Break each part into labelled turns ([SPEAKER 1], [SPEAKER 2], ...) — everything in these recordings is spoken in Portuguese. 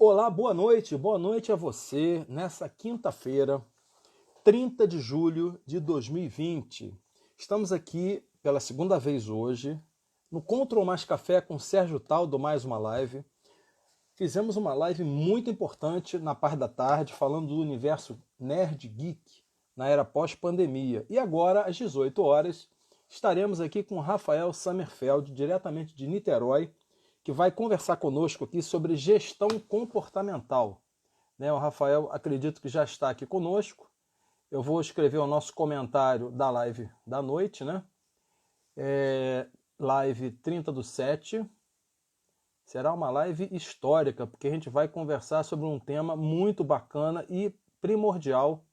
[SPEAKER 1] Olá, boa noite a você nessa quinta-feira, 30 de julho de 2020. Estamos aqui pela segunda vez hoje, no Control Mais Café com Sérgio Taldo, mais uma live. Fizemos uma live muito importante na parte da tarde, falando do universo nerd geek na era pós-pandemia. E agora, às 18 horas, estaremos aqui com Rafael Sommerfeld, diretamente de Niterói, que vai conversar conosco aqui sobre gestão comportamental. O Rafael, acredito que já está aqui conosco. Eu vou escrever o nosso comentário da live da noite, né? Live 30/7. Será uma live histórica, porque a gente vai conversar sobre um tema muito bacana e primordial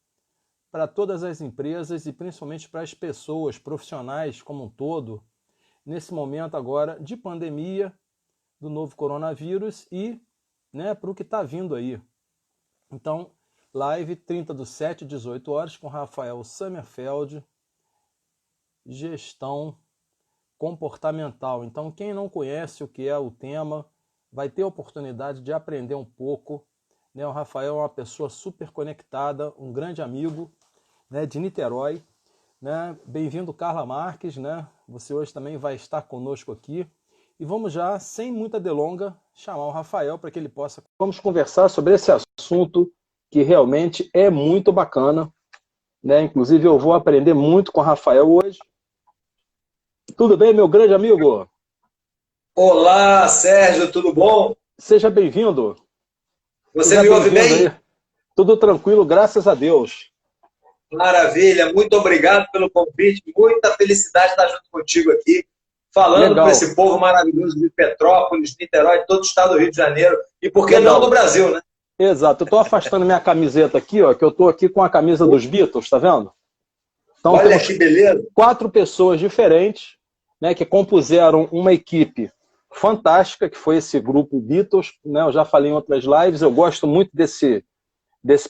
[SPEAKER 1] para todas as empresas e principalmente para as pessoas, profissionais como um todo, nesse momento agora de pandemia, do novo coronavírus e para o que está vindo aí. Então, live 30/7, 18 horas, com Rafael Sommerfeld, gestão comportamental. Então, quem não conhece o que é o tema, vai ter a oportunidade de aprender um pouco. O Rafael é uma pessoa super conectada, um grande amigo de Niterói. Bem-vindo, Carla Marques. Você hoje também vai estar conosco aqui. E vamos já, sem muita delonga, chamar o Rafael para que ele possa... Vamos conversar sobre esse assunto que realmente é muito bacana. Inclusive, eu vou aprender muito com o Rafael hoje. Tudo bem, meu grande amigo?
[SPEAKER 2] Olá, Sérgio, tudo bom?
[SPEAKER 1] Seja bem-vindo.
[SPEAKER 2] Você me ouve bem?
[SPEAKER 1] Aí. Tudo tranquilo, graças a Deus.
[SPEAKER 2] Maravilha, muito obrigado pelo convite. Muita felicidade estar junto contigo aqui, falando com esse povo maravilhoso de Petrópolis, Niterói, todo o estado do Rio de Janeiro, e por que não do Brasil, né?
[SPEAKER 1] Exato, eu estou afastando minha camiseta aqui, ó, que eu estou aqui com a camisa dos Beatles, tá vendo? Então,
[SPEAKER 2] olha que beleza!
[SPEAKER 1] 4 pessoas diferentes, que compuseram uma equipe fantástica, que foi esse grupo Beatles, eu já falei em outras lives, eu gosto muito desse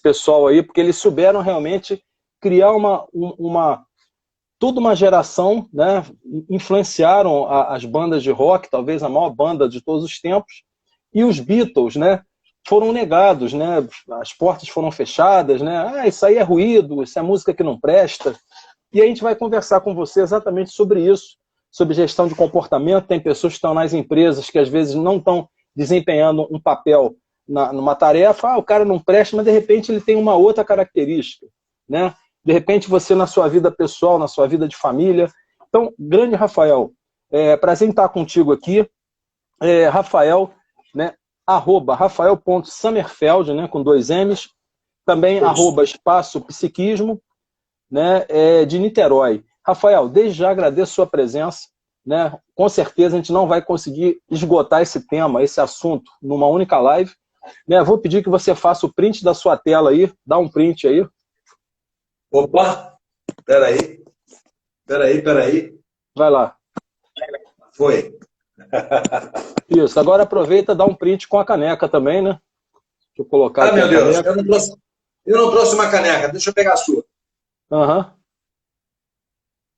[SPEAKER 1] pessoal aí, porque eles souberam realmente criar toda uma geração, influenciaram as bandas de rock, talvez a maior banda de todos os tempos, e os Beatles, foram negados, as portas foram fechadas, isso aí é ruído, isso é música que não presta, e a gente vai conversar com você exatamente sobre isso, sobre gestão de comportamento. Tem pessoas que estão nas empresas que às vezes não estão desempenhando um papel numa tarefa, o cara não presta, mas de repente ele tem uma outra característica, De repente você na sua vida pessoal, na sua vida de família. Então, grande Rafael, prazer em estar contigo aqui. Rafael, arroba rafael.sommerfeld, com 2 M's, também arroba espaço psiquismo, de Niterói. Rafael, desde já agradeço a sua presença, com certeza a gente não vai conseguir esgotar esse tema, esse assunto, numa única live, Vou pedir que você faça o print da sua tela aí, dá um print aí.
[SPEAKER 2] Opa, peraí.
[SPEAKER 1] Vai lá.
[SPEAKER 2] Foi.
[SPEAKER 1] Isso, agora aproveita e dá um print com a caneca também, Deixa eu colocar aqui.
[SPEAKER 2] Meu Deus, eu não trouxe uma caneca, deixa eu pegar a sua.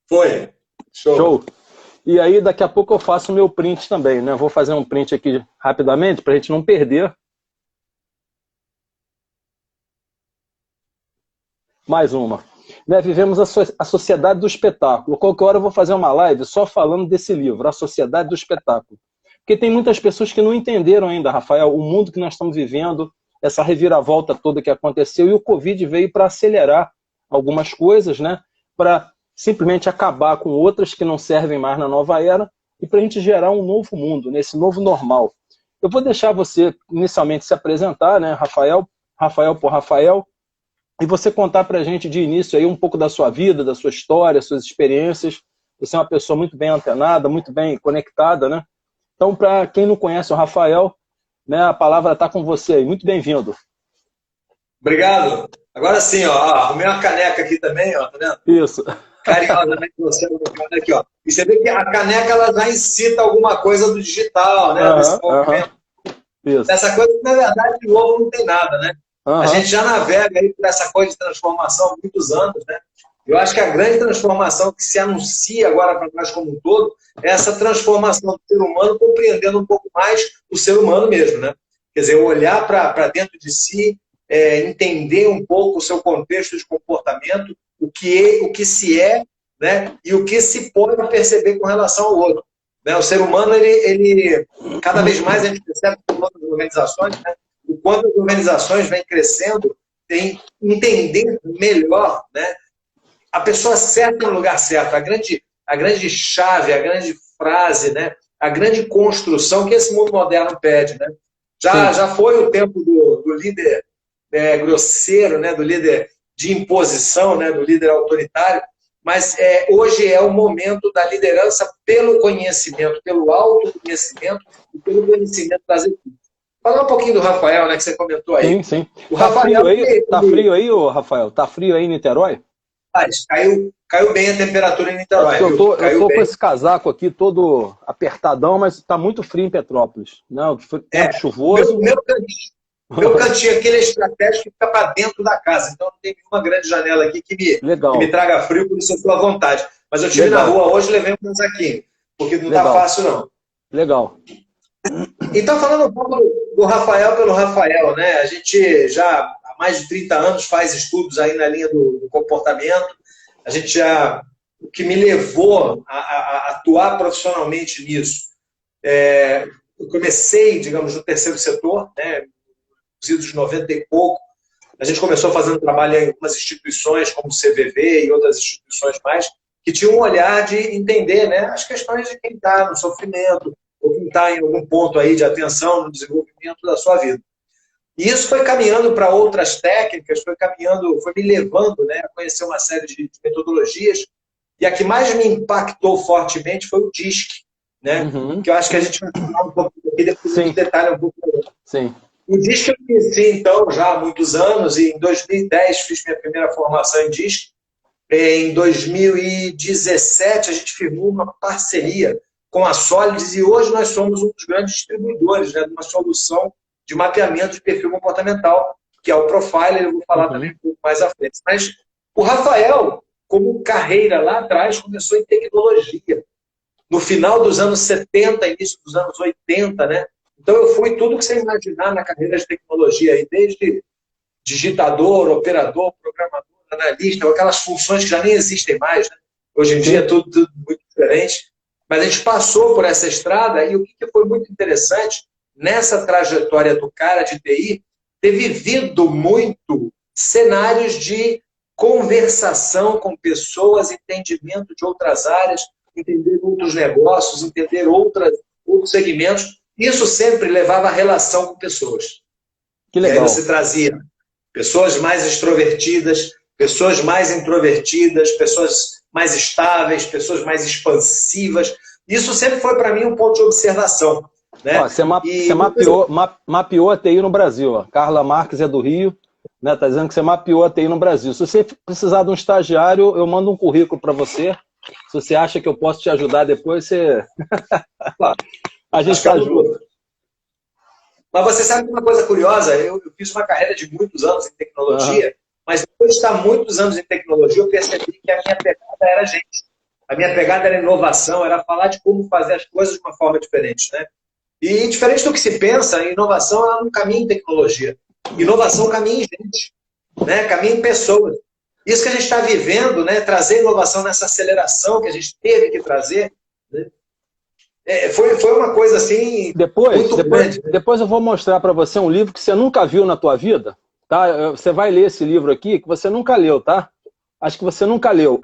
[SPEAKER 2] Foi.
[SPEAKER 1] Show. E aí, daqui a pouco eu faço o meu print também, Vou fazer um print aqui rapidamente, para a gente não perder. Mais uma. Vivemos a Sociedade do Espetáculo. Qualquer hora eu vou fazer uma live só falando desse livro, A Sociedade do Espetáculo. Porque tem muitas pessoas que não entenderam ainda, Rafael, o mundo que nós estamos vivendo, essa reviravolta toda que aconteceu, e o Covid veio para acelerar algumas coisas, para simplesmente acabar com outras que não servem mais na nova era, e para a gente gerar um novo mundo, nesse novo normal. Eu vou deixar você inicialmente se apresentar, Rafael por Rafael, e você contar para a gente de início aí um pouco da sua vida, da sua história, suas experiências. Você é uma pessoa muito bem antenada, muito bem conectada, Então, para quem não conhece o Rafael, a palavra está com você aí. Muito bem-vindo.
[SPEAKER 2] Obrigado. Agora sim, arrumei uma caneca aqui também, tá vendo?
[SPEAKER 1] Isso.
[SPEAKER 2] Carinhosamente você aqui, E você vê que a caneca ela já incita alguma coisa do digital,
[SPEAKER 1] Isso.
[SPEAKER 2] Essa coisa que, na verdade, de novo, não tem nada, A gente já navega aí por essa coisa de transformação há muitos anos, Eu acho que a grande transformação que se anuncia agora para nós como um todo é essa transformação do ser humano compreendendo um pouco mais o ser humano mesmo, Quer dizer, olhar para dentro de si, entender um pouco o seu contexto de comportamento, o que se é, né, e o que se pode perceber com relação ao outro. Né? O ser humano, ele cada vez mais a gente percebe com as organizações, né, o quanto as organizações vêm crescendo, entendendo melhor, né, a pessoa certa no lugar certo, a grande chave, a grande frase, né, a grande construção que esse mundo moderno pede. Né? Já foi o tempo do líder grosseiro, né, do líder de imposição, né, do líder autoritário, mas hoje é o momento da liderança pelo conhecimento, pelo autoconhecimento e pelo conhecimento das equipes. Falar um pouquinho do Rafael, né, que você comentou aí.
[SPEAKER 1] Sim, sim. Tá frio aí, Rafael? Tá frio aí em Niterói?
[SPEAKER 2] Caiu bem a temperatura em Niterói.
[SPEAKER 1] Eu tô com esse casaco aqui todo apertadão, mas tá muito frio em Petrópolis. Não, tempo chuvoso.
[SPEAKER 2] Meu cantinho aqui é estratégico que fica para dentro da casa, então não tem nenhuma grande janela aqui que me traga frio, por isso eu estou à vontade. Mas eu estive na rua hoje e levei um casaquinho, porque não está fácil não.
[SPEAKER 1] Legal.
[SPEAKER 2] Então, falando um pouco do Rafael pelo Rafael, né? A gente já há mais de 30 anos faz estudos aí na linha do comportamento. A gente o que me levou a atuar profissionalmente nisso, eu comecei, digamos, no terceiro setor, né? Nos idos de 90 e pouco. A gente começou fazendo trabalho em algumas instituições, como o CVV e outras instituições mais, que tinham um olhar de entender, né, as questões de quem está no sofrimento, ou quem está em algum ponto aí de atenção no desenvolvimento da sua vida. E isso foi caminhando para outras técnicas, foi me levando, né, a conhecer uma série de metodologias, e a que mais me impactou fortemente foi o DISC, né, que eu acho que a gente vai falar um pouco aqui, depois a gente detalha um pouco.
[SPEAKER 1] Sim.
[SPEAKER 2] O DISC eu conheci, então, já há muitos anos, e em 2010 fiz minha primeira formação em DISC. Em 2017, a gente firmou uma parceria com a Solids, e hoje nós somos um dos grandes distribuidores, né, de uma solução de mapeamento de perfil comportamental, que é o Profiler, eu vou falar também um pouco mais à frente. Mas o Rafael, como carreira lá atrás, começou em tecnologia. No final dos anos 70, início dos anos 80, né? Então, eu fui tudo que você imaginar na carreira de tecnologia, aí, desde digitador, operador, programador, analista, aquelas funções que já nem existem mais. Né? Hoje em dia é tudo muito diferente. Mas a gente passou por essa estrada e o que foi muito interessante, nessa trajetória do cara de TI, ter vivido muito cenários de conversação com pessoas, entendimento de outras áreas, entender outros negócios, entender outros segmentos. Isso sempre levava a relação com pessoas.
[SPEAKER 1] Que legal.
[SPEAKER 2] E aí você trazia pessoas mais extrovertidas, pessoas mais introvertidas, pessoas mais estáveis, pessoas mais expansivas. Isso sempre foi para mim um ponto de observação. Né?
[SPEAKER 1] Ó, você mapeou a TI no Brasil. Ó. Carla Marques é do Rio, né? Tá dizendo que você mapeou a TI no Brasil. Se você precisar de um estagiário, eu mando um currículo para você. Se você acha que eu posso te ajudar depois, você... A gente está junto.
[SPEAKER 2] Mas você sabe uma coisa curiosa? Eu fiz uma carreira de muitos anos em tecnologia, mas depois de estar muitos anos em tecnologia, eu percebi que a minha pegada era gente. A minha pegada era inovação, era falar de como fazer as coisas de uma forma diferente. Né? E diferente do que se pensa, inovação ela não caminha em tecnologia. Inovação caminha em gente, né? Caminha em pessoas. Isso que a gente está vivendo, né? Trazer inovação nessa aceleração que a gente teve que trazer, né? Foi uma coisa assim muito grande.
[SPEAKER 1] Depois eu vou mostrar para você um livro que você nunca viu na tua vida, tá? Você vai ler esse livro aqui que você nunca leu, tá? Acho que você nunca leu.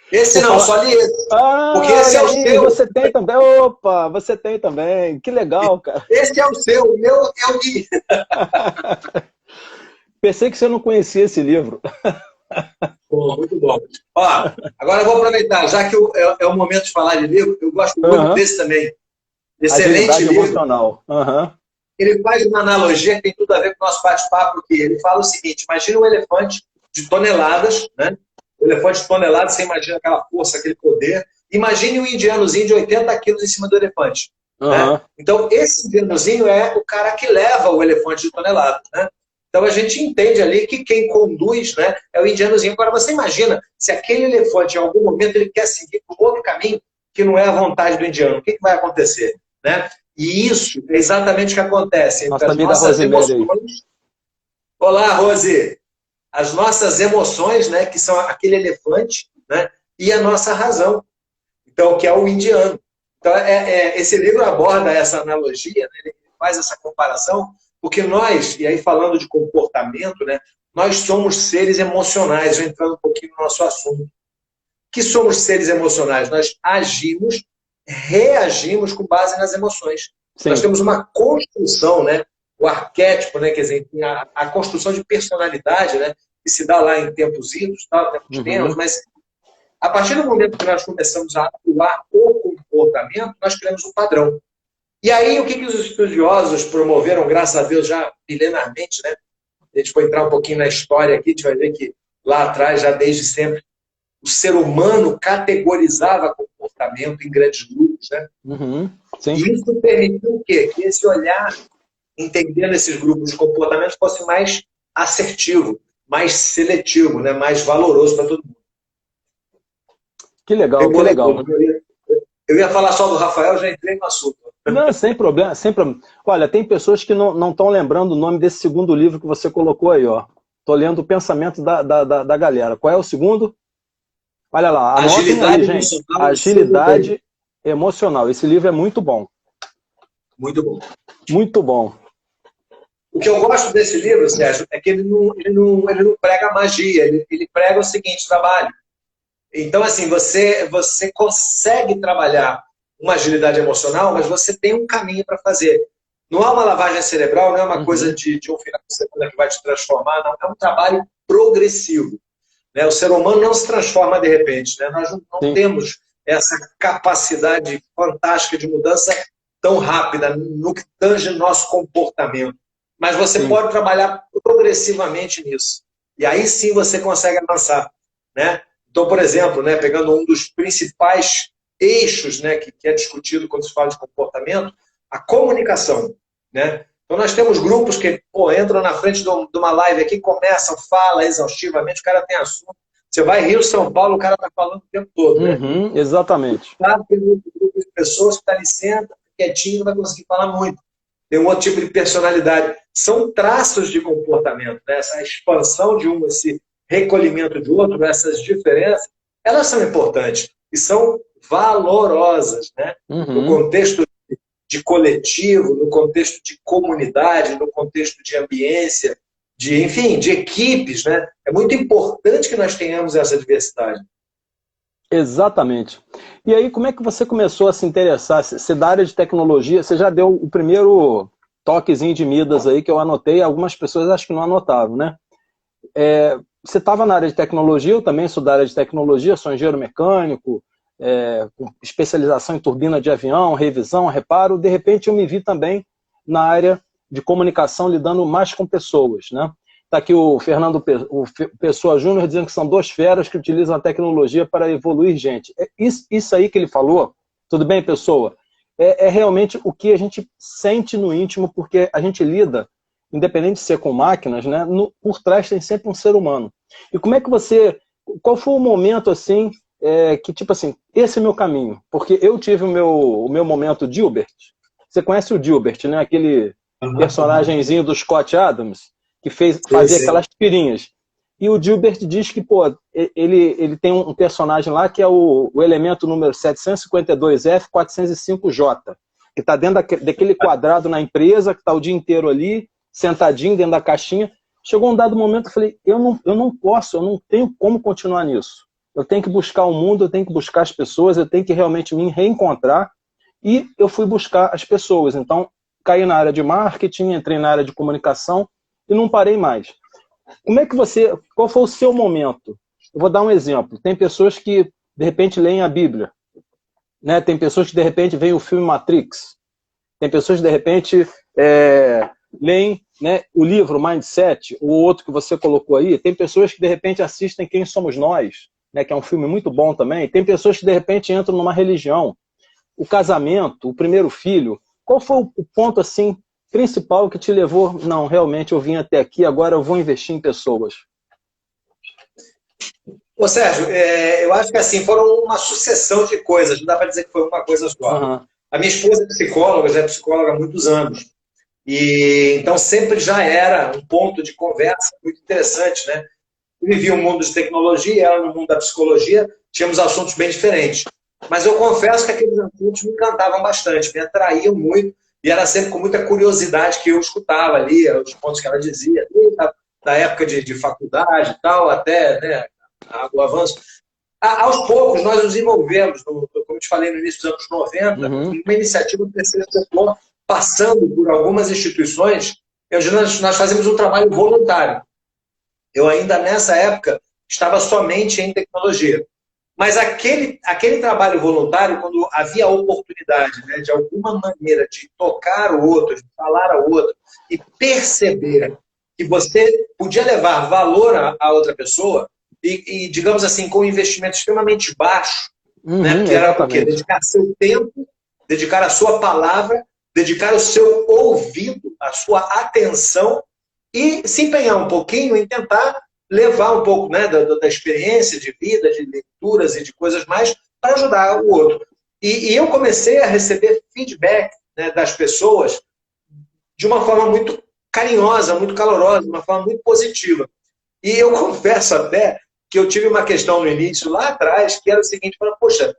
[SPEAKER 2] Esse não, só li esse. Porque esse é o seu.
[SPEAKER 1] Você tem também. Opa, você tem também. Que legal, cara.
[SPEAKER 2] Esse é o seu, o meu eu li.
[SPEAKER 1] Pensei que você não conhecia esse livro.
[SPEAKER 2] Pô, muito bom. Ó, agora eu vou aproveitar, já que é o momento de falar de livro, eu gosto muito desse também. Excelente livro.
[SPEAKER 1] Emocional.
[SPEAKER 2] Ele faz uma analogia que tem tudo a ver com o nosso bate-papo aqui. Ele fala o seguinte, imagina um elefante de toneladas, né? O elefante de toneladas, você imagina aquela força, aquele poder. Imagine um indianozinho de 80 quilos em cima do elefante. Né? Então, esse indianozinho é o cara que leva o elefante de toneladas, né? Então a gente entende ali que quem conduz, né, é o indianozinho. Agora você imagina, se aquele elefante em algum momento ele quer seguir por outro caminho que não é a vontade do indiano, o que vai acontecer? Né? E isso é exatamente o que acontece entre
[SPEAKER 1] Nossa
[SPEAKER 2] as
[SPEAKER 1] amiga
[SPEAKER 2] nossas
[SPEAKER 1] Rosemary aí.
[SPEAKER 2] emoções. Olá, Rose! As nossas emoções, né, que são aquele elefante, né, e a nossa razão, então, que é o indiano. Então, esse livro aborda essa analogia, né, ele faz essa comparação, porque nós, e aí falando de comportamento, né, nós somos seres emocionais, entrando um pouquinho no nosso assunto. Que somos seres emocionais? Nós agimos, reagimos com base nas emoções.
[SPEAKER 1] Sim.
[SPEAKER 2] Nós temos uma construção, né? O arquétipo, né? Quer dizer, a construção de personalidade, né? Que se dá lá em tempos idos, tá? Tempos tenos, mas a partir do momento que nós começamos a atuar o comportamento, nós criamos um padrão. E aí, o que os estudiosos promoveram, graças a Deus, já milenarmente, né? A gente foi entrar um pouquinho na história aqui, a gente vai ver que lá atrás, já desde sempre, o ser humano categorizava comportamento em grandes grupos, né?
[SPEAKER 1] Sim.
[SPEAKER 2] E isso permitiu o quê? Que esse olhar, entendendo esses grupos de comportamento, fosse mais assertivo, mais seletivo, né? Mais valoroso para todo mundo.
[SPEAKER 1] Que legal, que legal.
[SPEAKER 2] Eu ia falar só do Rafael, já entrei no assunto.
[SPEAKER 1] Não, sem problema, sem problema. Olha, tem pessoas que não estão lembrando o nome desse segundo livro que você colocou aí, ó. Tô lendo o pensamento da galera. Qual é o segundo? Olha lá,
[SPEAKER 2] Agilidade
[SPEAKER 1] aí, gente.
[SPEAKER 2] Emocional.
[SPEAKER 1] Agilidade Emocional. Esse livro é muito bom.
[SPEAKER 2] Muito bom.
[SPEAKER 1] Muito bom.
[SPEAKER 2] O que eu gosto desse livro, Sérgio, é que ele não prega magia, ele prega o seguinte, trabalho. Então, assim, você consegue trabalhar uma agilidade emocional, mas você tem um caminho para fazer. Não é uma lavagem cerebral, não é uma coisa de um final de semana que vai te transformar, não. É um trabalho progressivo. Né? O ser humano não se transforma de repente. Né? Nós não temos essa capacidade fantástica de mudança tão rápida no que tange nosso comportamento. Mas você pode trabalhar progressivamente nisso. E aí sim você consegue avançar. Né? Então, por exemplo, né, pegando um dos principais eixos, né, que é discutido quando se fala de comportamento, a comunicação. Né? Então nós temos grupos que entram na frente de uma live aqui, começam, falam exaustivamente, o cara tem assunto. Você vai Rio, São Paulo, o cara está falando o tempo todo. Né?
[SPEAKER 1] Exatamente.
[SPEAKER 2] Tem um grupo de pessoas que está ali, senta, quietinho, não vai conseguir falar muito. Tem um outro tipo de personalidade. São traços de comportamento. Né? Essa expansão de um, esse recolhimento de outro, essas diferenças, elas são importantes e são valorosas. Né? No contexto de coletivo, no contexto de comunidade, no contexto de ambiência, enfim, de equipes, né? É muito importante que nós tenhamos essa diversidade.
[SPEAKER 1] Exatamente. E aí, como é que você começou a se interessar? Você da área de tecnologia, você já deu o primeiro toquezinho de Midas aí que eu anotei, algumas pessoas acho que não anotavam, né? Você estava na área de tecnologia, eu também sou da área de tecnologia, sou engenheiro mecânico, com especialização em turbina de avião, revisão, reparo. De repente eu me vi também na área de comunicação, lidando mais com pessoas, né? Está aqui o Fernando Pessoa Júnior dizendo que são duas feras que utilizam a tecnologia para evoluir gente. Isso aí que ele falou, tudo bem, Pessoa? É realmente o que a gente sente no íntimo, porque a gente lida, independente de ser com máquinas, né? Por trás tem sempre um ser humano. E como é que qual foi o momento assim, que tipo assim, esse é meu caminho? Porque eu tive o meu momento Dilbert. Você conhece o Dilbert, né? Aquele personagemzinho do Scott Adams, que fazia aquelas tirinhas. E o Dilbert diz que, ele tem um personagem lá que é o elemento número 752F405J, que está dentro daquele quadrado na empresa, que está o dia inteiro ali, sentadinho dentro da caixinha. Chegou um dado momento, eu falei, eu não posso, eu não tenho como continuar nisso. Eu tenho que buscar o mundo, eu tenho que buscar as pessoas, eu tenho que realmente me reencontrar. E eu fui buscar as pessoas. Então, caí na área de marketing, entrei na área de comunicação e não parei mais. Qual foi o seu momento? Eu vou dar um exemplo. Tem pessoas que, de repente, leem a Bíblia. Né? Tem pessoas que, de repente, veem o filme Matrix. Tem pessoas que, de repente, leem, né, o livro Mindset, o outro que você colocou aí. Tem pessoas que, de repente, assistem Quem Somos Nós, né, que é um filme muito bom também. Tem pessoas que, de repente, entram numa religião. O casamento, o primeiro filho. Qual foi o ponto, assim, principal que te levou, não, realmente eu vim até aqui, agora eu vou investir em pessoas?
[SPEAKER 2] Sérgio, eu acho que assim, foram uma sucessão de coisas, não dá para dizer que foi uma coisa só. A minha esposa é psicóloga, já é psicóloga há muitos anos. E então sempre já era um ponto de conversa muito interessante, né? Eu vivia o mundo de tecnologia, ela no mundo da psicologia, tínhamos assuntos bem diferentes. Mas eu confesso que aqueles assuntos me encantavam bastante, me atraíam muito, e era sempre com muita curiosidade que eu escutava ali, os pontos que ela dizia, da época de faculdade e tal, até, né, o avanço. Aos poucos, nós nos envolvemos, como eu te falei no início dos anos 90, uma iniciativa do terceiro setor, passando por algumas instituições, onde nós fazemos um trabalho voluntário. Eu ainda, nessa época, estava somente em tecnologia. Mas aquele trabalho voluntário, quando havia a oportunidade, né, de alguma maneira de tocar o outro, de falar ao outro, e perceber que você podia levar valor a outra pessoa, e, digamos assim, com um investimento extremamente baixo, né, que era o quê? Dedicar seu tempo, dedicar a sua palavra, dedicar o seu ouvido, a sua atenção, e se empenhar um pouquinho em tentar levar um pouco, né, da experiência de vida, de leituras e de coisas mais, para ajudar o outro. E eu comecei a receber feedback, né, das pessoas de uma forma muito carinhosa, muito calorosa, de uma forma muito positiva. E eu confesso até que eu tive uma questão no início, lá atrás, que era o seguinte, poxa,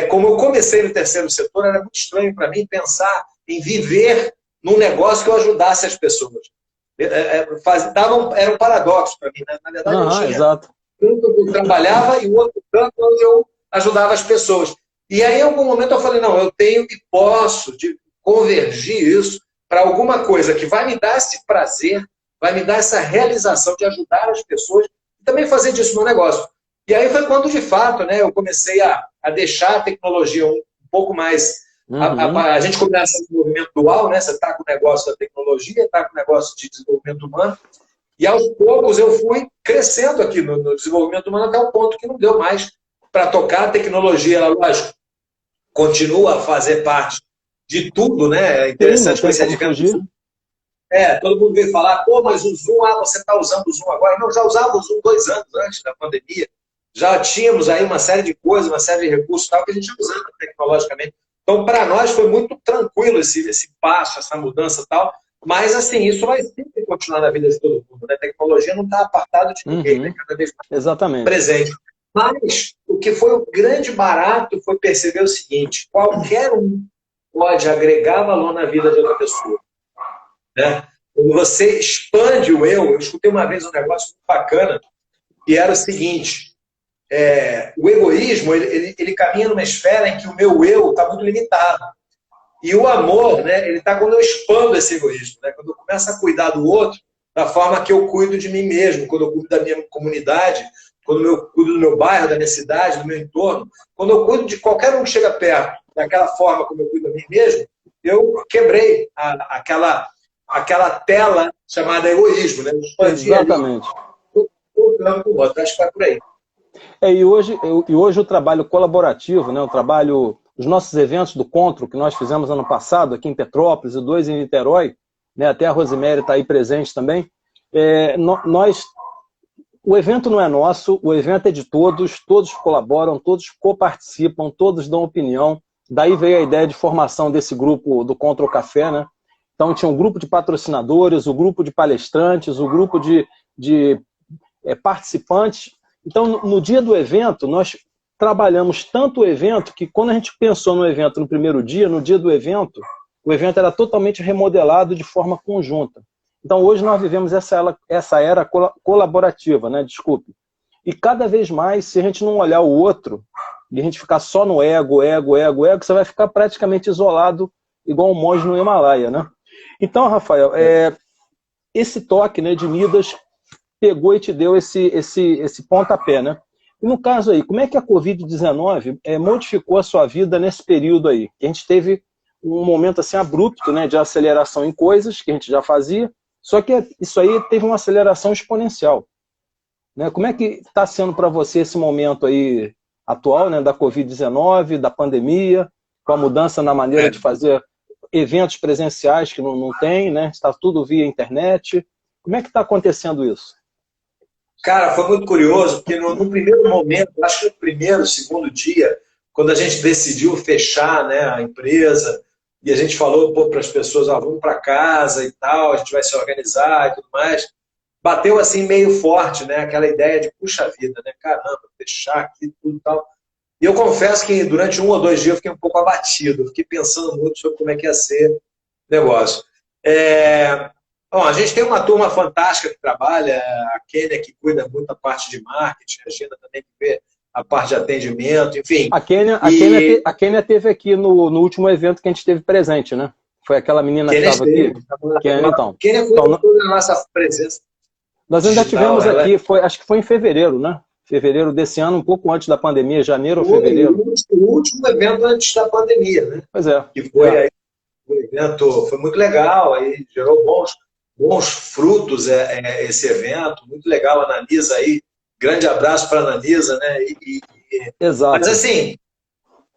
[SPEAKER 2] como eu comecei no terceiro setor, era muito estranho para mim pensar em viver num negócio que eu ajudasse as pessoas. Era um paradoxo para mim, né? Na verdade, eu tinha
[SPEAKER 1] exato.
[SPEAKER 2] tanto que eu trabalhava e o outro tanto onde eu ajudava as pessoas. E aí, em algum momento, eu falei, não, eu tenho e posso convergir isso para alguma coisa que vai me dar esse prazer, vai me dar essa realização de ajudar as pessoas e também fazer disso meu negócio. E aí foi quando, de fato, né, eu comecei a deixar a tecnologia um pouco mais... A gente começa no movimento dual, né? Você está com o negócio da tecnologia, está com o negócio de desenvolvimento humano, e aos poucos eu fui crescendo aqui no desenvolvimento humano até o ponto que não deu mais para tocar a tecnologia. Ela, lógico, continua a fazer parte de tudo, né? É interessante com esse advento do Zoom. Todo mundo veio falar, pô, mas o Zoom, você está usando o Zoom agora. Não, já usava o Zoom 2 anos antes da pandemia. Já tínhamos aí uma série de coisas, uma série de recursos tal, que a gente ia usando tecnologicamente. Então, para nós foi muito tranquilo esse passo, essa mudança e tal, mas, assim, isso vai sempre continuar na vida de todo mundo, né? A tecnologia não está apartada de ninguém, né? Cada vez mais presente. Mas o que foi o grande barato foi perceber o seguinte, qualquer um pode agregar valor na vida de outra pessoa, né? Quando você expande o eu escutei uma vez um negócio muito bacana, que era o seguinte... o egoísmo, ele caminha numa esfera em que o meu eu está muito limitado. E o amor, né, ele está quando eu expando esse egoísmo, né, quando eu começo a cuidar do outro da forma que eu cuido de mim mesmo, quando eu cuido da minha comunidade, quando eu cuido do meu bairro, da minha cidade, do meu entorno, quando eu cuido de qualquer um que chega perto, daquela forma como eu cuido de mim mesmo, eu quebrei aquela tela chamada egoísmo. Né,
[SPEAKER 1] exatamente.
[SPEAKER 2] Ali, com o outro. Acho que vai por aí.
[SPEAKER 1] E hoje o trabalho colaborativo, né, os nossos eventos do Contro, que nós fizemos ano passado aqui em Petrópolis e 2 em Niterói, né, até a Rosemary está aí presente também, o evento não é nosso, o evento é de todos colaboram, todos coparticipam, todos dão opinião, daí veio a ideia de formação desse grupo do Contro Café, né? Então tinha um grupo de patrocinadores, o grupo de palestrantes, o grupo de participantes. Então, no dia do evento, nós trabalhamos tanto o evento que quando a gente pensou no evento no primeiro dia, no dia do evento, o evento era totalmente remodelado de forma conjunta. Então, hoje nós vivemos essa era colaborativa, né? Desculpe. E cada vez mais, se a gente não olhar o outro, e a gente ficar só no ego, você vai ficar praticamente isolado, igual um monge no Himalaia, né? Então, Rafael, esse toque, né, de Midas pegou e te deu esse pontapé, né? E no caso aí, como é que a Covid-19 modificou a sua vida nesse período aí? A gente teve um momento assim abrupto, né, de aceleração em coisas que a gente já fazia, só que isso aí teve uma aceleração exponencial, né? Como é que está sendo para você esse momento aí atual, né, da Covid-19, da pandemia, com a mudança na maneira de fazer eventos presenciais que não tem, né? Está tudo via internet. Como é que está acontecendo isso?
[SPEAKER 2] Cara, foi muito curioso, porque no primeiro momento, acho que no primeiro, segundo dia, quando a gente decidiu fechar, né, a empresa, e a gente falou para as pessoas, vamos para casa e tal, a gente vai se organizar e tudo mais, bateu assim meio forte, né, aquela ideia de, puxa vida, né, caramba, fechar aqui tudo e tal. E eu confesso que durante 1 ou 2 dias eu fiquei um pouco abatido, fiquei pensando muito sobre como é que ia ser o negócio. Bom, a gente tem uma turma fantástica que trabalha, a Kênia que cuida muito da parte de marketing, a Gina também que vê a parte de atendimento, enfim.
[SPEAKER 1] A Kênia teve aqui no último evento que a gente teve presente, né? Foi aquela menina que estava aqui.
[SPEAKER 2] Kênia foi a nossa presença.
[SPEAKER 1] Nós ainda tivemos aqui, acho que foi em fevereiro, né? Fevereiro desse ano, um pouco antes da pandemia, janeiro ou fevereiro.
[SPEAKER 2] O último evento antes da pandemia, né?
[SPEAKER 1] Pois é.
[SPEAKER 2] Que foi aí, o evento foi muito legal, aí gerou bons frutos esse evento, muito legal a Ananisa aí, grande abraço para a Ananisa, né?
[SPEAKER 1] Exato.
[SPEAKER 2] Mas assim,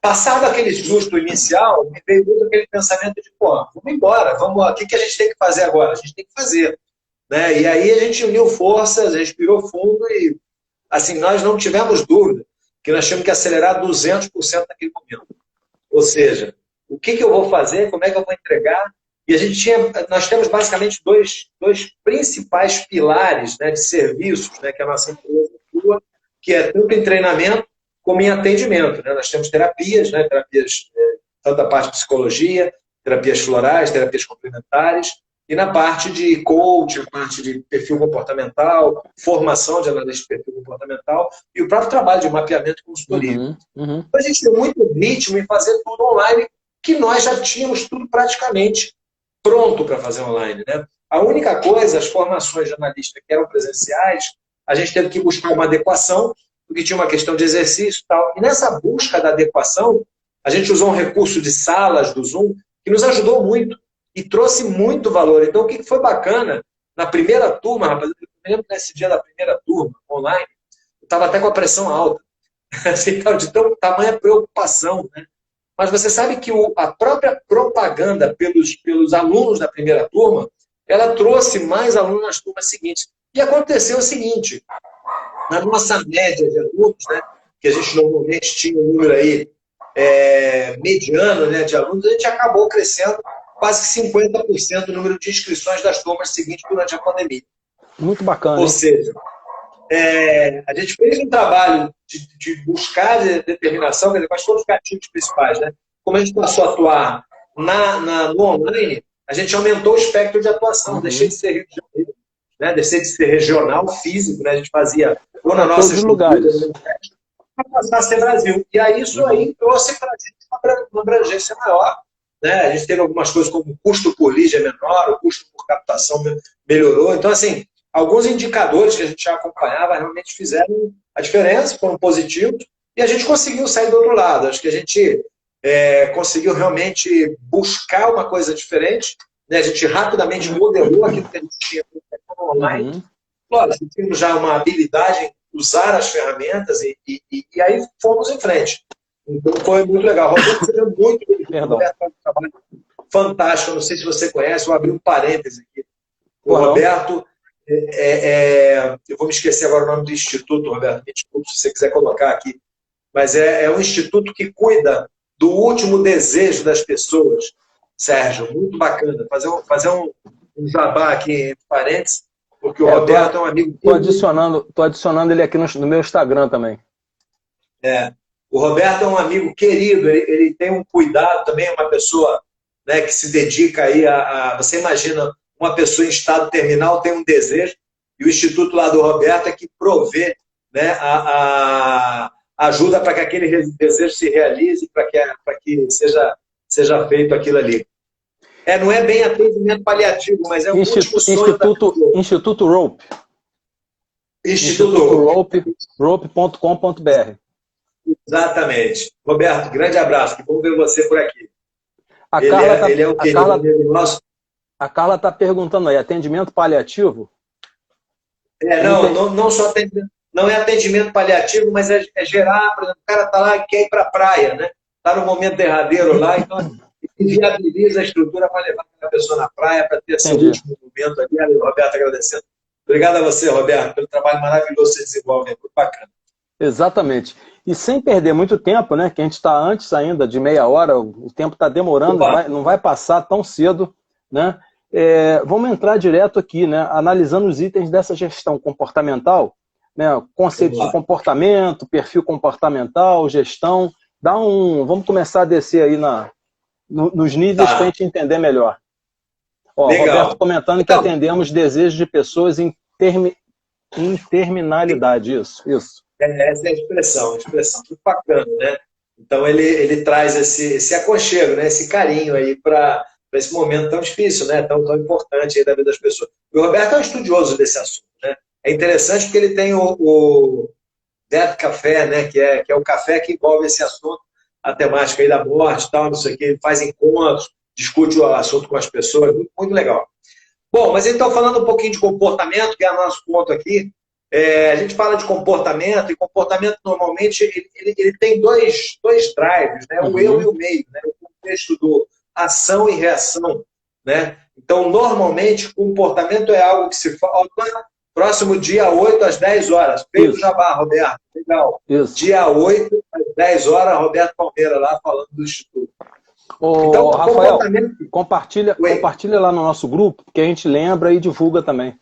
[SPEAKER 2] passado aquele susto inicial, me veio muito aquele pensamento de, pô, vamos embora, o que a gente tem que fazer agora? A gente tem que fazer, né? E aí a gente uniu forças, respirou fundo e, assim, nós não tivemos dúvida que nós tínhamos que acelerar 200% naquele momento. Ou seja, o que eu vou fazer, como é que eu vou entregar? E nós temos basicamente dois principais pilares, né, de serviços, né, que a nossa empresa atua, que é tanto em treinamento como em atendimento, né? Nós temos terapias, né, tanto a parte de psicologia, terapias florais, terapias complementares, e na parte de coaching, a parte de perfil comportamental, formação de análise de perfil comportamental e o próprio trabalho de mapeamento e consultoria. Então, a gente tem muito ritmo em fazer tudo online, que nós já tínhamos tudo praticamente pronto para fazer online, né? A única coisa, as formações de analista que eram presenciais, a gente teve que buscar uma adequação, porque tinha uma questão de exercício e tal. E nessa busca da adequação, a gente usou um recurso de salas do Zoom que nos ajudou muito e trouxe muito valor. Então, o que foi bacana, na primeira turma, rapaz, eu me lembro nesse dia da primeira turma, online, eu estava até com a pressão alta, assim, de tamanha preocupação, né? Mas você sabe que a própria propaganda pelos alunos da primeira turma, ela trouxe mais alunos nas turmas seguintes. E aconteceu o seguinte, na nossa média de alunos, né, que a gente normalmente tinha um número aí mediano, né, de alunos, a gente acabou crescendo quase 50% o número de inscrições das turmas seguintes durante a pandemia.
[SPEAKER 1] Muito bacana.
[SPEAKER 2] Ou seja, a gente fez um trabalho de buscar determinação, quer dizer, quais foram os gatilhos principais, né? Como a gente passou a atuar no online, a gente aumentou o espectro de atuação, deixei de ser Rio de Janeiro, né? Deixei de ser regional, físico, né? A gente fazia ou na nossa estrutura, para passar a ser Brasil. E aí isso aí trouxe para a gente uma abrangência maior, né? A gente teve algumas coisas como o custo por lead é menor, o custo por captação melhorou. Então, assim, alguns indicadores que a gente já acompanhava realmente fizeram a diferença, foram positivos, e a gente conseguiu sair do outro lado. Acho que a gente conseguiu realmente buscar uma coisa diferente, né? A gente rapidamente modelou aquilo que a gente tinha online. Lógico, tínhamos já uma habilidade em usar as ferramentas e aí fomos em frente. Então foi muito legal. Roberto, você deu muito bem. Roberto faz um trabalho fantástico. Eu não sei se você conhece, vou abrir um parêntese aqui. O Roberto, eu vou me esquecer agora o nome do instituto, Roberto, me desculpe se você quiser colocar aqui, mas é um instituto que cuida do último desejo das pessoas. Sérgio, muito bacana. Fazer um jabá aqui entre parênteses, porque o Roberto é um amigo...
[SPEAKER 1] Tô adicionando ele aqui no meu Instagram também.
[SPEAKER 2] O Roberto é um amigo querido, ele tem um cuidado também, é uma pessoa, né, que se dedica aí você imagina, uma pessoa em estado terminal tem um desejo, e o instituto lá do Roberto é que provê, né, a ajuda para que aquele desejo se realize, para que seja feito aquilo ali. Não é bem atendimento paliativo, mas é o último sonho
[SPEAKER 1] Instituto Rope.
[SPEAKER 2] Instituto
[SPEAKER 1] Rope.com.br.
[SPEAKER 2] Exatamente. Roberto, grande abraço. Que bom ver você por aqui.
[SPEAKER 1] Ele é o querido nosso. A Carla está perguntando aí, atendimento paliativo?
[SPEAKER 2] Não só atendimento. Não é atendimento paliativo, mas é gerar, por exemplo, o cara está lá e quer ir para a praia, né? Está no momento derradeiro lá, então viabiliza a estrutura para levar a pessoa na praia, para ter seu último momento ali. Roberto, agradecendo. Obrigado a você, Roberto, pelo trabalho maravilhoso que você desenvolve, é muito bacana.
[SPEAKER 1] Exatamente. E sem perder muito tempo, né? Que a gente está antes ainda de meia hora, o tempo está demorando, não vai passar tão cedo, né? Vamos entrar direto aqui, né? Analisando os itens dessa gestão comportamental, né? Conceitos de comportamento, perfil comportamental, gestão. Vamos começar a descer aí nos níveis para a gente entender melhor. Ó, Roberto comentando então, que atendemos desejos de pessoas em terminalidade. Isso.
[SPEAKER 2] Essa é a expressão muito bacana, né? Então ele traz esse aconchego, né? Esse carinho aí para esse momento tão difícil, né? Tão importante aí da vida das pessoas. O Roberto é um estudioso desse assunto, né? É interessante porque ele tem o Death Café, né? Que é o café que envolve esse assunto, a temática aí da morte, tal, não sei o que. Ele faz encontros, discute o assunto com as pessoas, muito legal. Bom, mas então falando um pouquinho de comportamento, que é o nosso ponto aqui. A gente fala de comportamento, e comportamento normalmente ele tem dois drives, né? O eu e o meio, né? O contexto do ação e reação, né? Então, normalmente, comportamento é algo que se fala próximo dia 8 às 10 horas. Feito jabá, Roberto. Legal.
[SPEAKER 1] Isso.
[SPEAKER 2] Dia 8 às 10 horas, Roberto Palmeira lá falando do Instituto.
[SPEAKER 1] Então, Rafael, compartilha lá no nosso grupo, que a gente lembra e divulga também.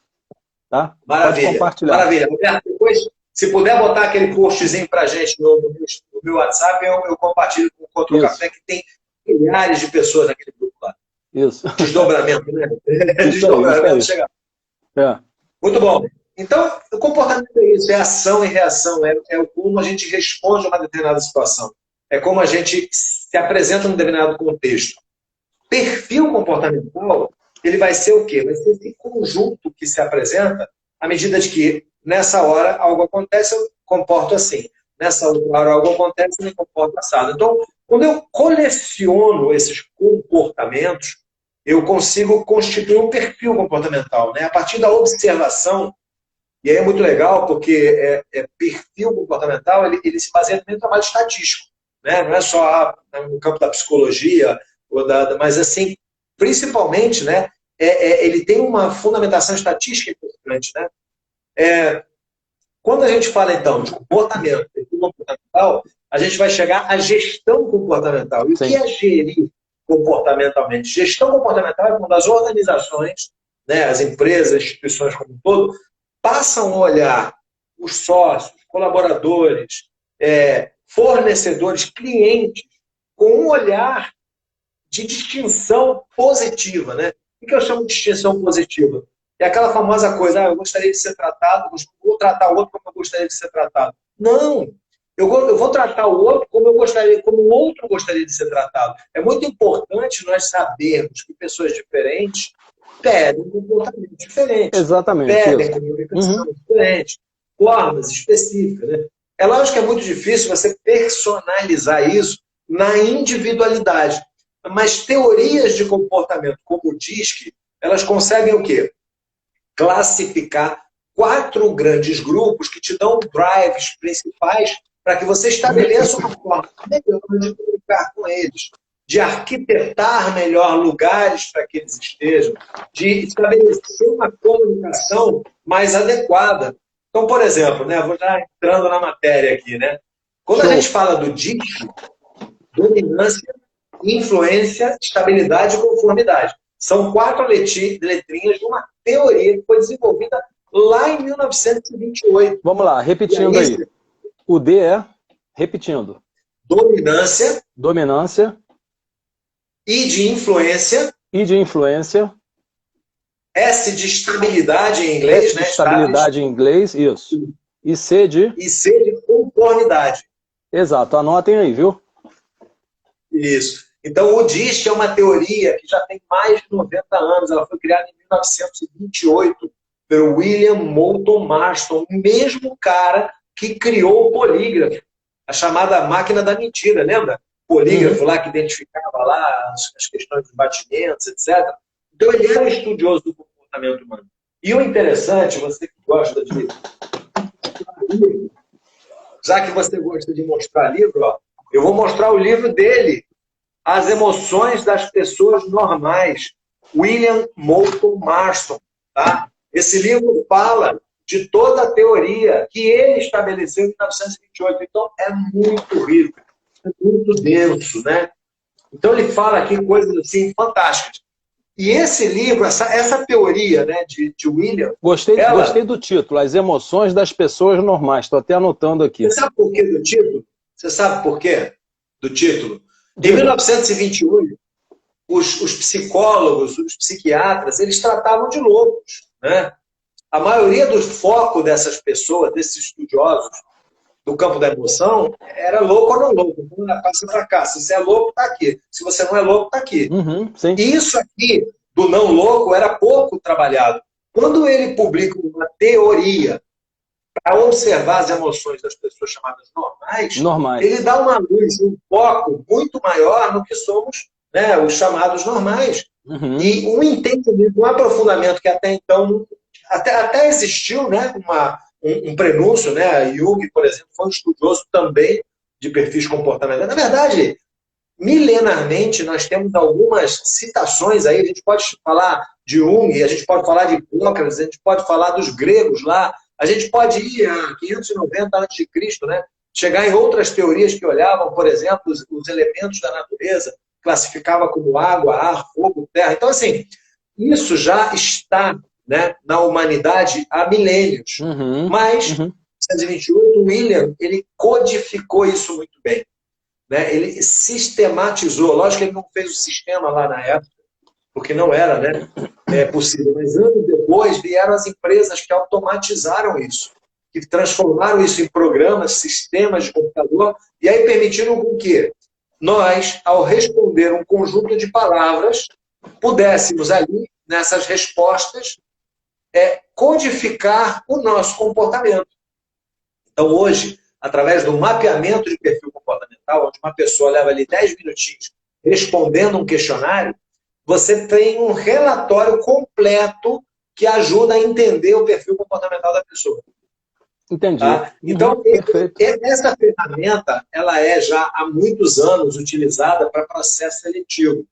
[SPEAKER 1] Tá?
[SPEAKER 2] Maravilha. Maravilha. Roberto, depois, se puder botar aquele postzinho pra gente no meu WhatsApp, eu compartilho com o Contra o Café, que tem milhares de pessoas naquele grupo lá.
[SPEAKER 1] Isso.
[SPEAKER 2] Desdobramento, né? Desdobramento. Chega. Muito bom. Então, o comportamento é isso, é ação e reação, é como a gente responde a uma determinada situação. É como a gente se apresenta num determinado contexto. Perfil comportamental, ele vai ser o quê? Vai ser esse conjunto que se apresenta à medida de que, nessa hora, algo acontece, eu comporto assim. Nessa outra hora, algo acontece, eu me comporto assado. Então, quando eu coleciono esses comportamentos, eu consigo constituir um perfil comportamental, né? A partir da observação, e aí é muito legal, porque perfil comportamental, ele se baseia também no trabalho estatístico, né? Não é só no campo da psicologia, mas assim, principalmente, né, ele tem uma fundamentação estatística importante, né? Quando a gente fala, então, de comportamento comportamental, a gente vai chegar à gestão comportamental. E o que é gerir comportamentalmente? Gestão comportamental é quando as organizações, né, as empresas, as instituições como um todo, passam a olhar os sócios, colaboradores, fornecedores, clientes, com um olhar de distinção positiva, né? O que eu chamo de distinção positiva? É aquela famosa coisa, eu gostaria de ser tratado, vou tratar o outro como eu gostaria de ser tratado. Não! Eu vou tratar o outro como o outro gostaria de ser tratado. É muito importante nós sabermos que pessoas diferentes pedem comportamento diferente.
[SPEAKER 1] Exatamente.
[SPEAKER 2] Pedem comunicação diferente, formas específicas, né? É lógico que é muito difícil você personalizar isso na individualidade. Mas teorias de comportamento, como o DISC, elas conseguem o quê? Classificar 4 grandes grupos que te dão drives principais para que você estabeleça uma forma melhor de comunicar com eles, de arquitetar melhor lugares para que eles estejam, de estabelecer uma comunicação mais adequada. Então, por exemplo, né, vou já entrando na matéria aqui, né? Quando a gente fala do DISC, dominância, influência, estabilidade e conformidade. São 4 letrinhas de uma teoria que foi desenvolvida lá em 1928.
[SPEAKER 1] Vamos lá, repetindo aí. O D repetindo. Dominância.
[SPEAKER 2] I de influência. S de estabilidade em inglês, né?
[SPEAKER 1] Estabilidade em inglês, isso. E C de
[SPEAKER 2] conformidade.
[SPEAKER 1] Exato, anotem aí, viu?
[SPEAKER 2] Isso. Então, o DISC é uma teoria que já tem mais de 90 anos. Ela foi criada em 1928 pelo William Moulton Marston, o mesmo cara que criou o polígrafo, a chamada máquina da mentira, lembra? Polígrafo lá que identificava lá as questões dos batimentos, etc. Então, ele era um estudioso do comportamento humano. E o interessante, você que gosta de... Já que você gosta de mostrar livro, ó, eu vou mostrar o livro dele, As Emoções das Pessoas Normais, William Moulton Marston. Tá? Esse livro fala de toda a teoria que ele estabeleceu em 1928. Então, é muito rico, é muito denso, né? Então, ele fala aqui coisas assim fantásticas. E esse livro, essa teoria, né, de William...
[SPEAKER 1] Gostei do título, As Emoções das Pessoas Normais. Estou até anotando aqui.
[SPEAKER 2] Você sabe por quê do título? Você sabe por quê do título? Em 1928, os psicólogos, os psiquiatras, eles tratavam de loucos, né? A maioria do foco dessas pessoas, desses estudiosos do campo da emoção, era louco ou não louco. Passa para cá. Se você é louco, está aqui. Se você não é louco, está aqui.
[SPEAKER 1] Sim.
[SPEAKER 2] E isso aqui, do não louco, era pouco trabalhado. Quando ele publica uma teoria para observar as emoções das pessoas chamadas normais, ele dá uma luz, um foco muito maior no que somos, né, os chamados normais. E um entendimento, um aprofundamento que até então até existiu, né, um prenúncio, né? Jung, por exemplo, foi um estudioso também de perfis comportamentais. Na verdade, milenarmente, nós temos algumas citações aí, a gente pode falar de Jung, a gente pode falar de Hipócrates, a gente pode falar dos gregos lá, a gente pode ir a 590 a.C., né? Chegar em outras teorias que olhavam, por exemplo, os elementos da natureza, classificava como água, ar, fogo, terra. Então, assim, isso já está, né, na humanidade há milênios. Mas, em 1928, o William, ele codificou isso muito bem. Né? Ele sistematizou. Lógico que ele não fez o sistema lá na época, porque não era, né, possível. Mas anos depois vieram as empresas que automatizaram isso, que transformaram isso em programas, sistemas de computador, e aí permitiram com que nós, ao responder um conjunto de palavras, pudéssemos ali, nessas respostas, codificar o nosso comportamento. Então, hoje, através do mapeamento de perfil comportamental, onde uma pessoa leva ali 10 minutinhos respondendo um questionário, você tem um relatório completo que ajuda a entender o perfil comportamental da pessoa.
[SPEAKER 1] Entendi.
[SPEAKER 2] Tá? Então, essa ferramenta, ela é já há muitos anos utilizada para processo seletivo.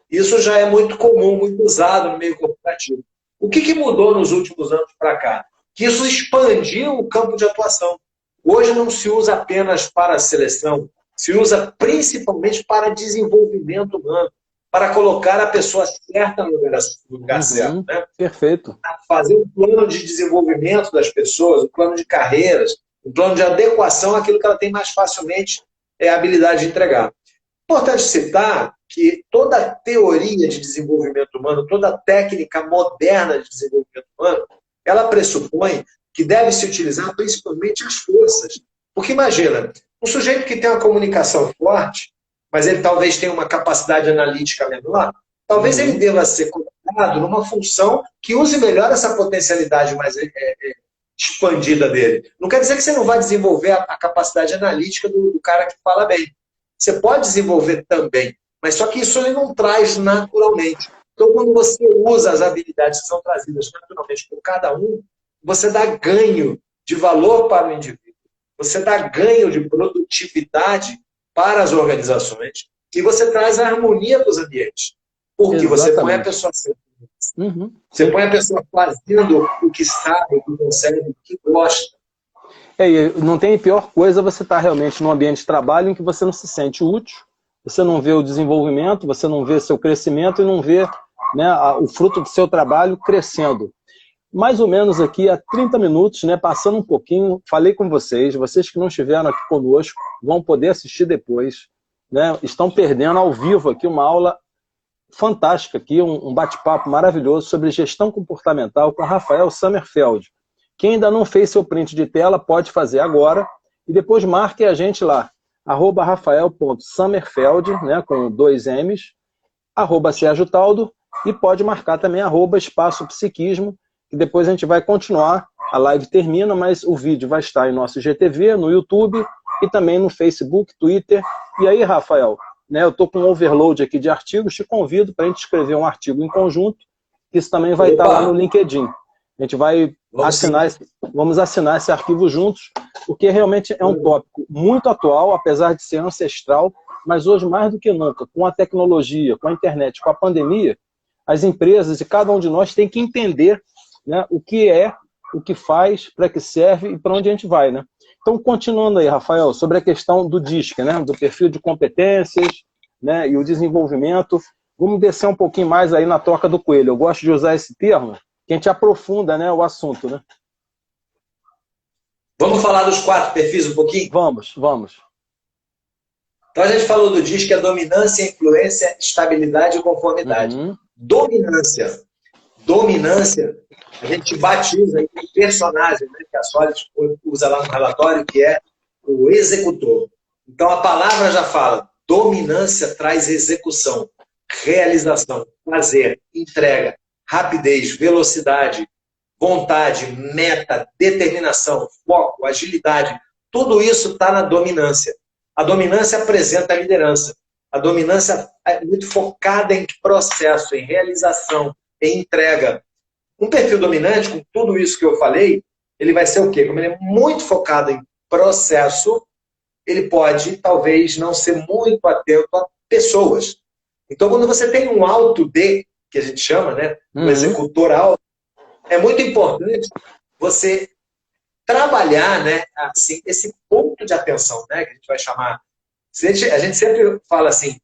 [SPEAKER 2] Isso já é muito comum, muito usado no meio corporativo. O que mudou nos últimos anos para cá? Que isso expandiu o campo de atuação. Hoje não se usa apenas para seleção, se usa principalmente para desenvolvimento humano, para colocar a pessoa certa no lugar certo. Né?
[SPEAKER 1] Perfeito.
[SPEAKER 2] Fazer um plano de desenvolvimento das pessoas, um plano de carreiras, um plano de adequação àquilo que ela tem mais facilmente a habilidade de entregar. Importante citar que toda a teoria de desenvolvimento humano, toda a técnica moderna de desenvolvimento humano, ela pressupõe que deve se utilizar principalmente as forças. Porque imagina, um sujeito que tem uma comunicação forte, mas ele talvez tenha uma capacidade analítica menor, talvez ele deva ser colocado numa função que use melhor essa potencialidade mais expandida dele. Não quer dizer que você não vai desenvolver a capacidade analítica do cara que fala bem. Você pode desenvolver também, mas só que isso ele não traz naturalmente. Então, quando você usa as habilidades que são trazidas naturalmente por cada um, você dá ganho de valor para o indivíduo. Você dá ganho de produtividade para as organizações e você traz a harmonia para os ambientes. Porque você põe a pessoa você põe a pessoa fazendo o que sabe, o que consegue, o que gosta.
[SPEAKER 1] E não tem pior coisa você estar realmente num ambiente de trabalho em que você não se sente útil, você não vê o desenvolvimento, você não vê seu crescimento e não vê, né, o fruto do seu trabalho crescendo. Mais ou menos aqui há 30 minutos, né, passando um pouquinho, falei com vocês que não estiveram aqui conosco vão poder assistir depois, né, estão perdendo ao vivo aqui uma aula fantástica aqui, um bate-papo maravilhoso sobre gestão comportamental com Rafael Sommerfeld. Quem ainda não fez seu print de tela pode fazer agora e depois marque a gente lá, @rafael.sommerfeld, né, com 2 M's, @SérgioTaldo e pode marcar também @espaço psiquismo, que depois a gente vai continuar, a live termina, mas o vídeo vai estar em nosso IGTV, no YouTube e também no Facebook, Twitter. E aí, Rafael, né, eu estou com um overload aqui de artigos, te convido para a gente escrever um artigo em conjunto, que isso também vai estar lá no LinkedIn. A gente vai vamos assinar esse arquivo juntos, porque realmente é um tópico muito atual, apesar de ser ancestral, mas hoje mais do que nunca, com a tecnologia, com a internet, com a pandemia, as empresas e cada um de nós tem que entender, né, o que é o que faz, para que serve e para onde a gente vai, né? Então, continuando aí, Rafael, sobre a questão do DISC, né? Do perfil de competências, né? E o desenvolvimento. Vamos descer um pouquinho mais aí na toca do coelho. Eu gosto de usar esse termo, que a gente aprofunda, né, o assunto, né?
[SPEAKER 2] Vamos falar dos 4 perfis um pouquinho?
[SPEAKER 1] Vamos.
[SPEAKER 2] Então, a gente falou do DISC, que é dominância, influência, estabilidade e conformidade. Dominância, a gente batiza aí um personagem, né, que a Solid usa lá no relatório, que é o executor. Então, a palavra já fala, dominância traz execução, realização, prazer, entrega, rapidez, velocidade, vontade, meta, determinação, foco, agilidade. Tudo isso está na dominância. A dominância apresenta a liderança. A dominância é muito focada em processo, em realização, em entrega. Um perfil dominante, com tudo isso que eu falei, ele vai ser o quê? Como ele é muito focado em processo, ele pode, talvez, não ser muito atento a pessoas. Então, quando você tem um alto D, que a gente chama, né? Um executor alto, é muito importante você trabalhar, né, assim, esse ponto de atenção, né, que a gente vai chamar. A gente sempre fala assim,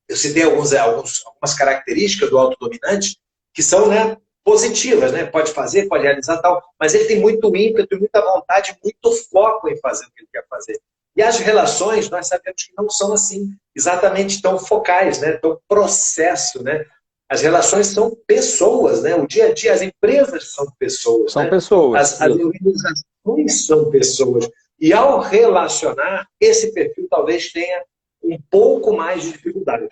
[SPEAKER 2] eu citei algumas características do autodominante que são, né, positivas, né, pode fazer, pode realizar tal, mas ele tem muito ímpeto, muita vontade, muito foco em fazer o que ele quer fazer. E as relações, nós sabemos que não são assim, exatamente tão focais, né, tão processo, né. As relações são pessoas, né? O dia a dia, as empresas são pessoas.
[SPEAKER 1] São
[SPEAKER 2] né?
[SPEAKER 1] pessoas.
[SPEAKER 2] As organizações são pessoas. E ao relacionar, esse perfil talvez tenha um pouco mais de dificuldade.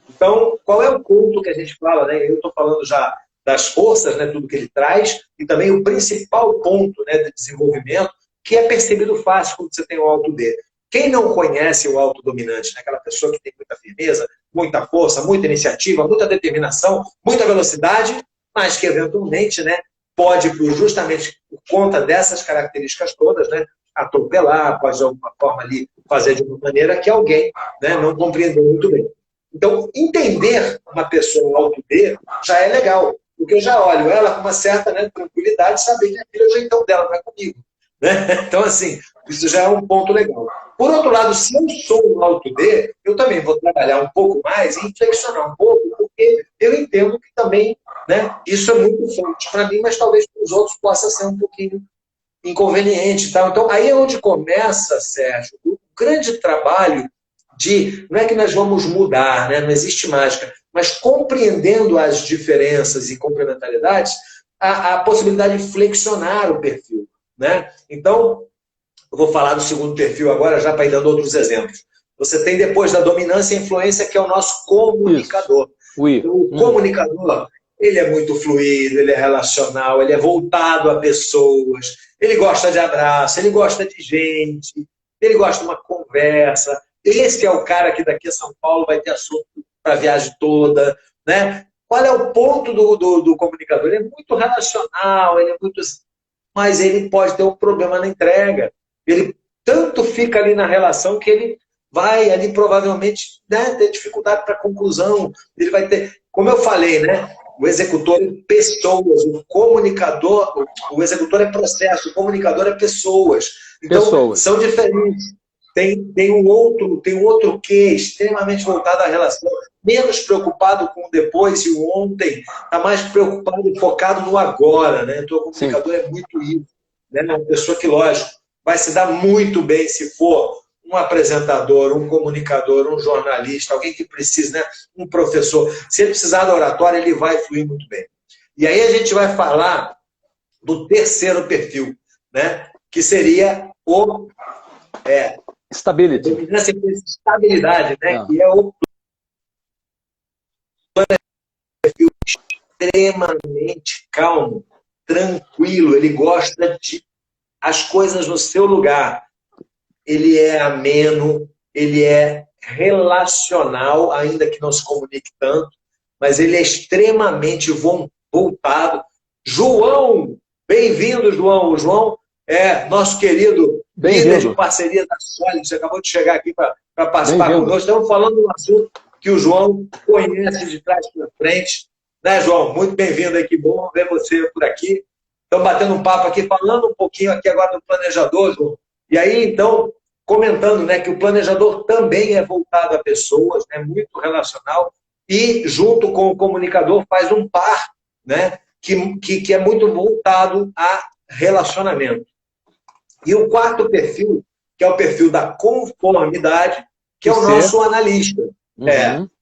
[SPEAKER 2] Então, qual é o ponto que a gente fala? Né? Eu estou falando já das forças, né? Tudo que ele traz, e também o principal ponto, né, de desenvolvimento, que é percebido fácil quando você tem o alto D. Quem não conhece o autodominante, né? Aquela pessoa que tem muita firmeza, muita força, muita iniciativa, muita determinação, muita velocidade, mas que eventualmente, né, pode, justamente por conta dessas características todas, né, atropelar, pode de alguma forma ali fazer de uma maneira que alguém, né, não compreendeu muito bem. Então, entender uma pessoa alto D já é legal, porque eu já olho ela com uma certa, né, tranquilidade, saber que aquilo é o jeitão dela, não é comigo. Né? Então, assim, isso já é um ponto legal. Por outro lado, se eu sou um alto D, eu também vou trabalhar um pouco mais e flexionar um pouco, porque eu entendo que também, né, isso é muito forte para mim, mas talvez para os outros possa ser um pouquinho inconveniente. Tá? Então, aí é onde começa, Sérgio, o grande trabalho de... Não é que nós vamos mudar, né? Não existe mágica, mas compreendendo as diferenças e complementariedades, a possibilidade de flexionar o perfil. Né? Então, eu vou falar do segundo perfil agora, já para ir dando outros exemplos. Você tem depois da dominância e influência, que é o nosso comunicador. Então, o comunicador, ele é muito fluido, ele é relacional, ele é voltado a pessoas, ele gosta de abraço, ele gosta de gente, ele gosta de uma conversa. Esse é o cara que daqui a São Paulo vai ter assunto para a viagem toda. Né? Qual é o ponto do comunicador? Ele é muito relacional, ele é muito... mas ele pode ter um problema na entrega. Ele tanto fica ali na relação que ele vai ali provavelmente, né, ter dificuldade para conclusão. Ele vai ter, como eu falei, né, o executor é pessoas, o comunicador, o executor é processo, o comunicador é pessoas. Então, são diferentes. Tem um outro que é extremamente voltado à relação, menos preocupado com o depois e o ontem, está mais preocupado e focado no agora. Né? Então, o comunicador é muito isso. Né? Uma pessoa que, lógico, vai se dar muito bem se for um apresentador, um comunicador, um jornalista, alguém que precisa, né? Um professor. Se ele precisar da oratória, ele vai fluir muito bem. E aí a gente vai falar do terceiro perfil, né? Que seria o...
[SPEAKER 1] Stability.
[SPEAKER 2] Estabilidade, né? Que é o perfil extremamente calmo, tranquilo, ele gosta de as coisas no seu lugar. Ele é ameno, ele é relacional, ainda que não se comunique tanto, mas ele é extremamente voltado. João, bem-vindo, João. O João é nosso querido líder de parceria da Solid, você acabou de chegar aqui para participar conosco. Estamos falando de um assunto que o João conhece de trás para frente. Né, João? Muito bem-vindo aí, que bom ver você por aqui. estamos batendo um papo aqui, falando um pouquinho aqui agora do planejador, João. E aí, então, comentando, né, que o planejador também é voltado a pessoas, né, muito relacional, e junto com o comunicador faz um par, né, que é muito voltado a relacionamento. E o quarto perfil, que é o perfil da conformidade, que é o nosso analista.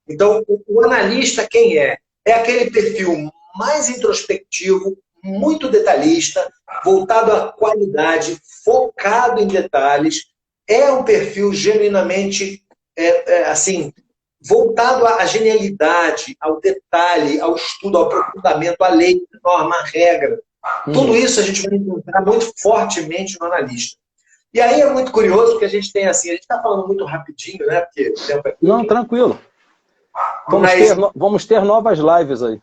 [SPEAKER 2] Então, o analista quem é? É aquele perfil mais introspectivo, muito detalhista, voltado à qualidade, focado em detalhes. É um perfil genuinamente, assim, voltado à genialidade, ao detalhe, ao estudo, ao aprofundamento, à lei, norma, à regra. Tudo isso a gente vai encontrar muito fortemente no analista. E aí é muito curioso que a gente tem assim, a gente está falando muito rapidinho, né? Porque o tempo é curto.
[SPEAKER 1] Não, tranquilo. Vamos ter novas lives aí.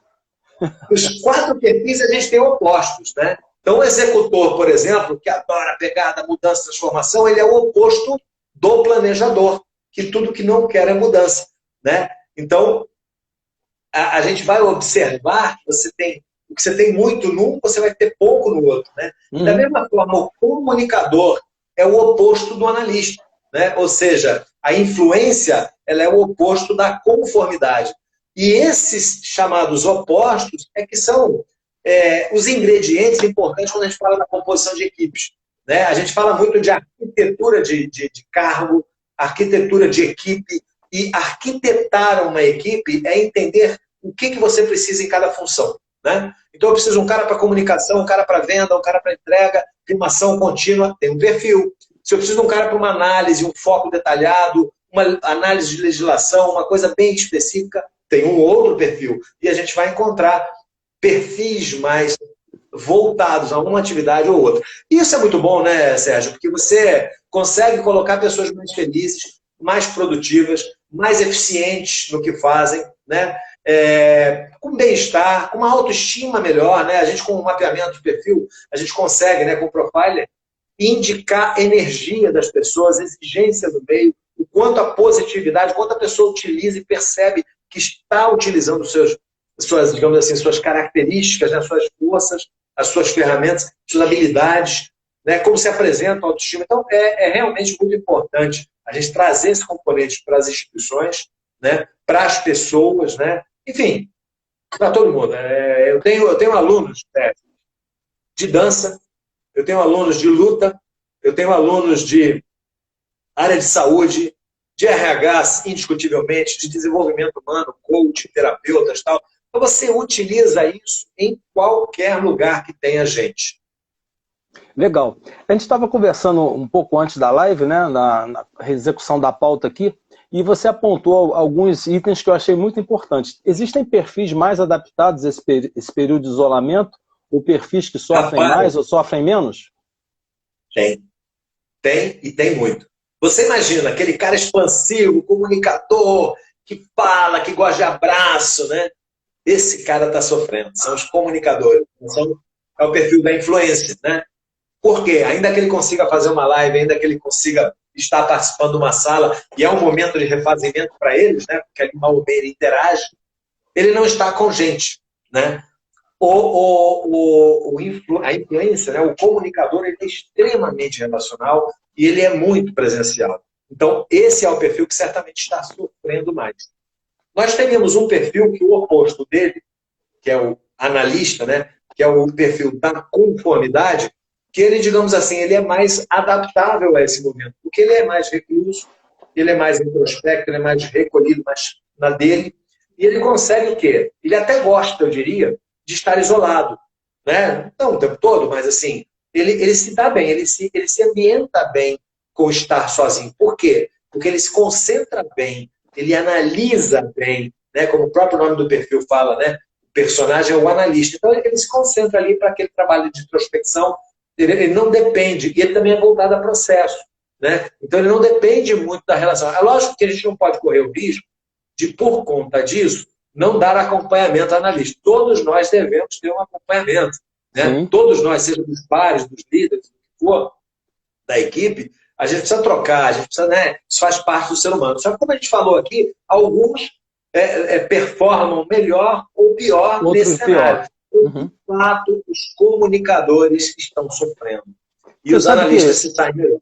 [SPEAKER 2] Os 4 perfis a gente tem opostos, né? Então o executor, por exemplo, que adora a pegada, mudança, transformação, ele é o oposto do planejador, que tudo que não quer é mudança, né? Então a gente vai observar que o que você tem muito num, você vai ter pouco no outro, né? Da mesma forma, o comunicador é o oposto do analista, né? Ou seja, a influência ela é o oposto da conformidade. E esses chamados opostos é que são os ingredientes importantes quando a gente fala da composição de equipes, né? A gente fala muito de arquitetura de cargo, arquitetura de equipe, e arquitetar uma equipe é entender o que você precisa em cada função, né? Então eu preciso de um cara para comunicação, um cara para venda, um cara para entrega, filmação contínua, tem um perfil. Se eu preciso de um cara para uma análise, um foco detalhado, uma análise de legislação, uma coisa bem específica, tem um outro perfil. E a gente vai encontrar perfis mais voltados a uma atividade ou outra. Isso é muito bom, né, Sérgio? Porque você consegue colocar pessoas mais felizes, mais produtivas, mais eficientes no que fazem, né? Com bem-estar, com uma autoestima melhor, né? A gente, com o mapeamento de perfil, a gente consegue, né, com o profiler, indicar energia das pessoas, exigência do meio, o quanto a positividade, o quanto a pessoa utiliza e percebe que está utilizando suas, digamos assim, suas características, né, suas forças, as suas ferramentas, suas habilidades, né, como se apresenta a autoestima. Então, é realmente muito importante a gente trazer esse componente para as instituições, né, para as pessoas, né, enfim, para todo mundo. Eu tenho alunos de dança, eu tenho alunos de luta, eu tenho alunos de área de saúde, de RH, indiscutivelmente, de desenvolvimento humano, coach, terapeutas e tal. Então você utiliza isso em qualquer lugar que tenha gente.
[SPEAKER 1] Legal. A gente estava conversando um pouco antes da live, né, na execução da pauta aqui, e você apontou alguns itens que eu achei muito importantes. Existem perfis mais adaptados a esse período de isolamento, ou perfis que sofrem mais ou sofrem menos?
[SPEAKER 2] Tem e tem muito. Você imagina aquele cara expansivo, comunicador, que fala, que gosta de abraço, né? Esse cara está sofrendo. São os comunicadores. É o perfil da influência, né? Por quê? Ainda que ele consiga fazer uma live, ainda que ele consiga estar participando de uma sala, e é um momento de refazimento para eles, né? Porque ali mal ou bem ele interage, ele não está com gente, né? A influência, né? O comunicador, ele é extremamente relacional e ele é muito presencial. Então, esse é o perfil que certamente está sofrendo mais. Nós teríamos um perfil que o oposto dele, que é o analista, né? Que é o perfil da conformidade, que ele, digamos assim, ele é mais adaptável a esse momento, porque ele é mais recluso, ele é mais introspecto, ele é mais recolhido, mais na dele, e ele consegue o quê? Ele até gosta, eu diria, de estar isolado, né? Não o tempo todo, mas assim, ele se dá bem, ele se ambienta bem com estar sozinho. Por quê? Porque ele se concentra bem, ele analisa bem, né? Como o próprio nome do perfil fala, né? O personagem é o analista. Então ele se concentra ali para aquele trabalho de introspecção. Ele não depende, e ele também é voltado a processo, né? Então ele não depende muito da relação. É lógico que a gente não pode correr o risco de, por conta disso, não dar acompanhamento ao analista. Todos nós devemos ter um acompanhamento, né? Todos nós, seja dos pares, dos líderes, do que for, da equipe, a gente precisa trocar, a gente precisa, né? Isso faz parte do ser humano. Só que, como a gente falou aqui, alguns performam melhor ou pior nesse cenário. de fato, os comunicadores estão sofrendo. E os analistas se saíram.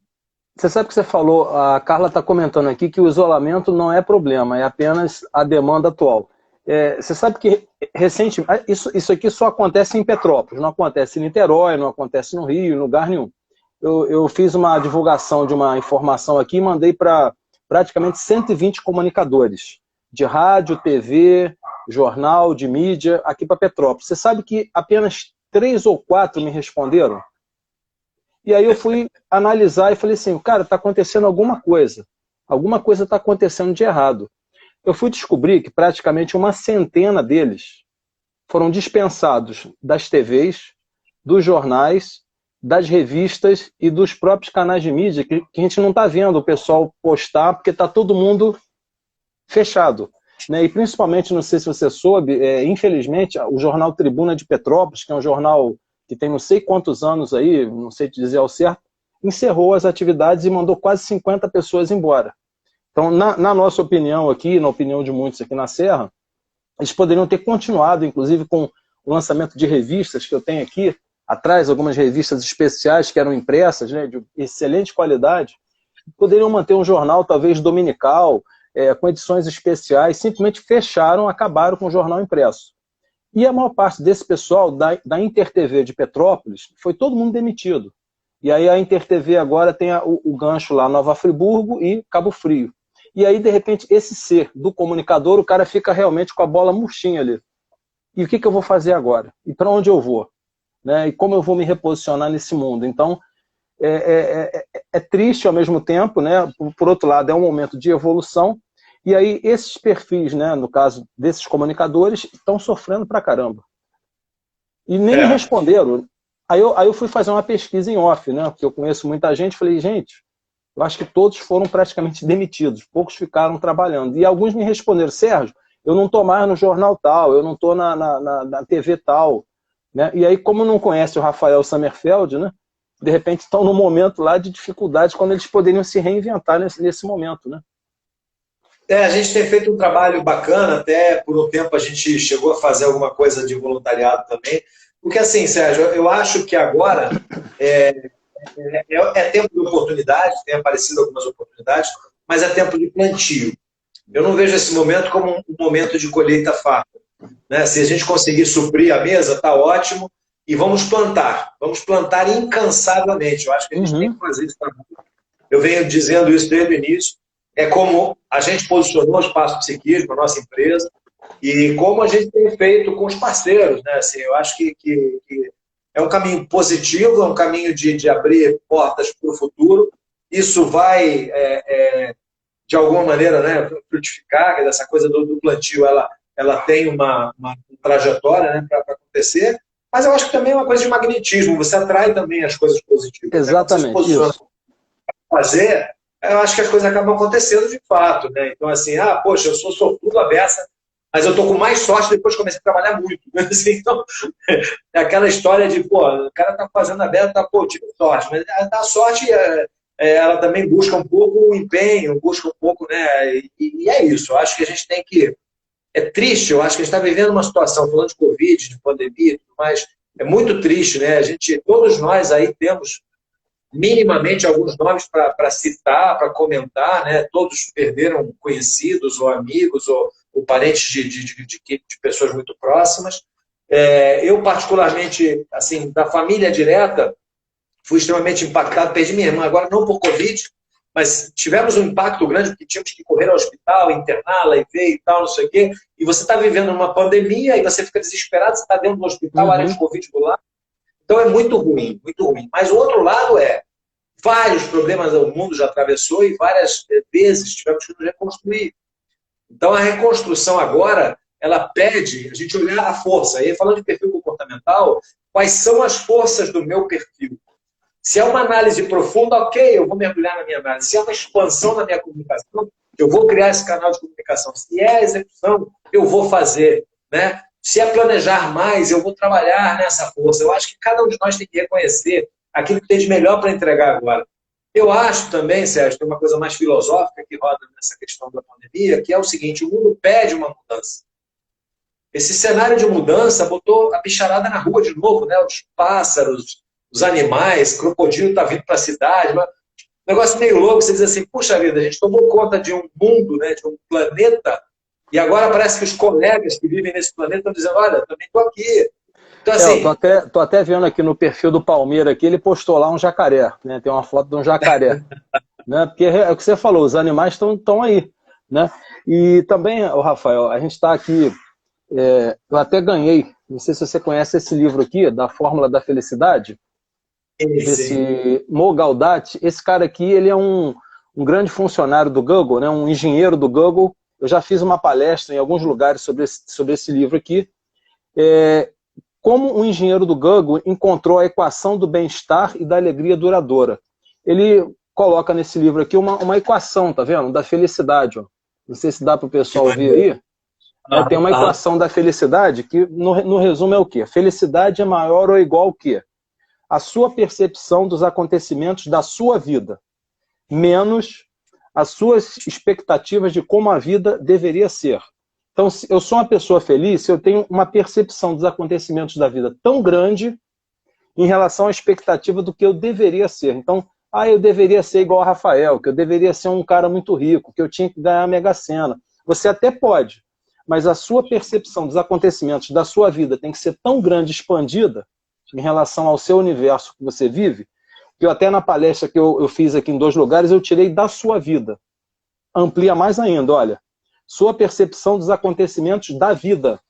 [SPEAKER 1] Você sabe que você falou, a Carla está comentando aqui que o isolamento não é problema, é apenas a demanda atual. Você sabe que recentemente, isso aqui só acontece em Petrópolis, não acontece em Niterói, não acontece no Rio, em lugar nenhum. Eu fiz uma divulgação de uma informação aqui e mandei para praticamente 120 comunicadores, de rádio, TV, jornal, de mídia, aqui para Petrópolis. Você sabe que apenas 3 ou 4 me responderam? E aí eu fui analisar e falei assim, cara, está acontecendo alguma coisa está acontecendo de errado. Eu fui descobrir que praticamente uma centena deles foram dispensados das TVs, dos jornais, das revistas e dos próprios canais de mídia, que a gente não está vendo o pessoal postar, porque está todo mundo fechado. Né? E principalmente, não sei se você soube, infelizmente, o jornal Tribuna de Petrópolis, que é um jornal que tem não sei quantos anos aí, não sei te dizer ao certo, encerrou as atividades e mandou quase 50 pessoas embora. Então, na nossa opinião aqui, na opinião de muitos aqui na Serra, eles poderiam ter continuado, inclusive com o lançamento de revistas que eu tenho aqui, atrás algumas revistas especiais que eram impressas, né, de excelente qualidade, poderiam manter um jornal talvez dominical, com edições especiais, simplesmente fecharam, acabaram com o jornal impresso. E a maior parte desse pessoal da InterTV de Petrópolis foi todo mundo demitido. E aí a InterTV agora tem o gancho lá, Nova Friburgo e Cabo Frio. E aí, de repente, esse ser do comunicador, o cara fica realmente com a bola murchinha ali. E o que eu vou fazer agora? E para onde eu vou? Né? E como eu vou me reposicionar nesse mundo? Então, é triste ao mesmo tempo, né? Por outro lado, é um momento de evolução. E aí, esses perfis, né, no caso desses comunicadores, estão sofrendo pra caramba. E nem me responderam. Aí eu fui fazer uma pesquisa em off, né? Porque eu conheço muita gente, falei, gente, eu acho que todos foram praticamente demitidos, poucos ficaram trabalhando. E alguns me responderam, Sérgio, eu não estou mais no jornal tal, eu não estou na TV tal. Né? E aí, como não conhece o Rafael Sommerfeld, né? De repente estão num momento lá de dificuldade, quando eles poderiam se reinventar nesse momento, né?
[SPEAKER 2] A gente tem feito um trabalho bacana, até por um tempo a gente chegou a fazer alguma coisa de voluntariado também, porque assim, Sérgio, eu acho que agora é tempo de oportunidade, tem aparecido algumas oportunidades, mas é tempo de plantio. Eu não vejo esse momento como um momento de colheita farta. Né? Se a gente conseguir suprir a mesa, está ótimo, e vamos plantar incansavelmente. Eu acho que a gente tem que fazer isso também. Eu venho dizendo isso desde o início, é como a gente posicionou o Espaço Psiquismo, a nossa empresa, e como a gente tem feito com os parceiros. Né? Assim, eu acho que é um caminho positivo, é um caminho de abrir portas para o futuro. Isso vai, de alguma maneira, né, frutificar. Essa coisa do plantio, ela tem uma trajetória, né, para acontecer, mas eu acho que também é uma coisa de magnetismo, você atrai também as coisas positivas.
[SPEAKER 1] Exatamente,
[SPEAKER 2] né? Você se posiciona para fazer, eu acho que as coisas acabam acontecendo de fato. Né? Então, assim, poxa, eu sou sortudo à beça, mas eu tô com mais sorte depois que comecei a trabalhar muito. Assim, então, é aquela história de, o cara tá fazendo a beça, tive sorte, mas a sorte, ela também busca um pouco o empenho, busca um pouco, né, e é isso. Eu acho que a gente tem que... É triste, eu acho que a gente está vivendo uma situação, falando de Covid, de pandemia e tudo mais, é muito triste, né? Todos nós aí temos minimamente alguns nomes para citar, para comentar, né? Todos perderam conhecidos ou amigos ou parentes de pessoas muito próximas. Eu, particularmente, assim, da família direta, fui extremamente impactado, perdi minha irmã agora, não por Covid, mas tivemos um impacto grande, porque tínhamos que correr ao hospital, interná-la e ver e tal, não sei o quê, e você está vivendo uma pandemia e você fica desesperado, você está dentro do hospital, área de Covid do lado. Então é muito ruim, muito ruim. Mas o outro lado vários problemas o mundo já atravessou e várias vezes tivemos que nos reconstruir. Então a reconstrução agora, ela pede a gente olhar a força. E falando de perfil comportamental, quais são as forças do meu perfil? Se é uma análise profunda, ok, eu vou mergulhar na minha análise. Se é uma expansão na minha comunicação, eu vou criar esse canal de comunicação. Se é a execução, eu vou fazer. Né? Se é planejar mais, eu vou trabalhar nessa força. Eu acho que cada um de nós tem que reconhecer aquilo que tem de melhor para entregar agora. Eu acho também, Sérgio, tem uma coisa mais filosófica que roda nessa questão da pandemia, que é o seguinte, o mundo pede uma mudança. esse cenário de mudança botou a bicharada na rua de novo, né? Os pássaros, os animais, crocodilo está vindo para a cidade. Um negócio meio louco, você diz assim, puxa vida, a gente tomou conta de um mundo, né, de um planeta, e agora parece que os colegas que vivem nesse planeta estão dizendo, olha, também estou aqui. Então, assim...
[SPEAKER 1] tô até vendo aqui no perfil do Palmeira, aqui, ele postou lá um jacaré, né? Tem uma foto de um jacaré. Né? Porque é o que você falou, os animais estão aí. Né? E também, Rafael, a gente está aqui, eu até ganhei, não sei se você conhece esse livro aqui, da Fórmula da Felicidade, desse Mo Gaudat. Esse cara aqui, ele é um grande funcionário do Google, né? Um engenheiro do Google. Eu já fiz uma palestra em alguns lugares sobre esse livro aqui. Como um engenheiro do Google encontrou a equação do bem-estar e da alegria duradoura. Ele coloca nesse livro aqui uma equação, tá vendo? Da felicidade. Ó. Não sei se dá para o pessoal ver aí. Tem uma equação da felicidade que, no resumo, é o quê? Felicidade é maior ou igual ao quê? A sua percepção dos acontecimentos da sua vida, menos as suas expectativas de como a vida deveria ser. Então, se eu sou uma pessoa feliz, se eu tenho uma percepção dos acontecimentos da vida tão grande em relação à expectativa do que eu deveria ser. Então, eu deveria ser igual a Rafael, que eu deveria ser um cara muito rico, que eu tinha que ganhar a Mega Sena. Você até pode, mas a sua percepção dos acontecimentos da sua vida tem que ser tão grande, expandida, em relação ao seu universo que você vive, que eu até na palestra que eu fiz aqui em 2 lugares, eu tirei da sua vida. Amplia mais ainda, olha. Sua percepção dos acontecimentos da vida.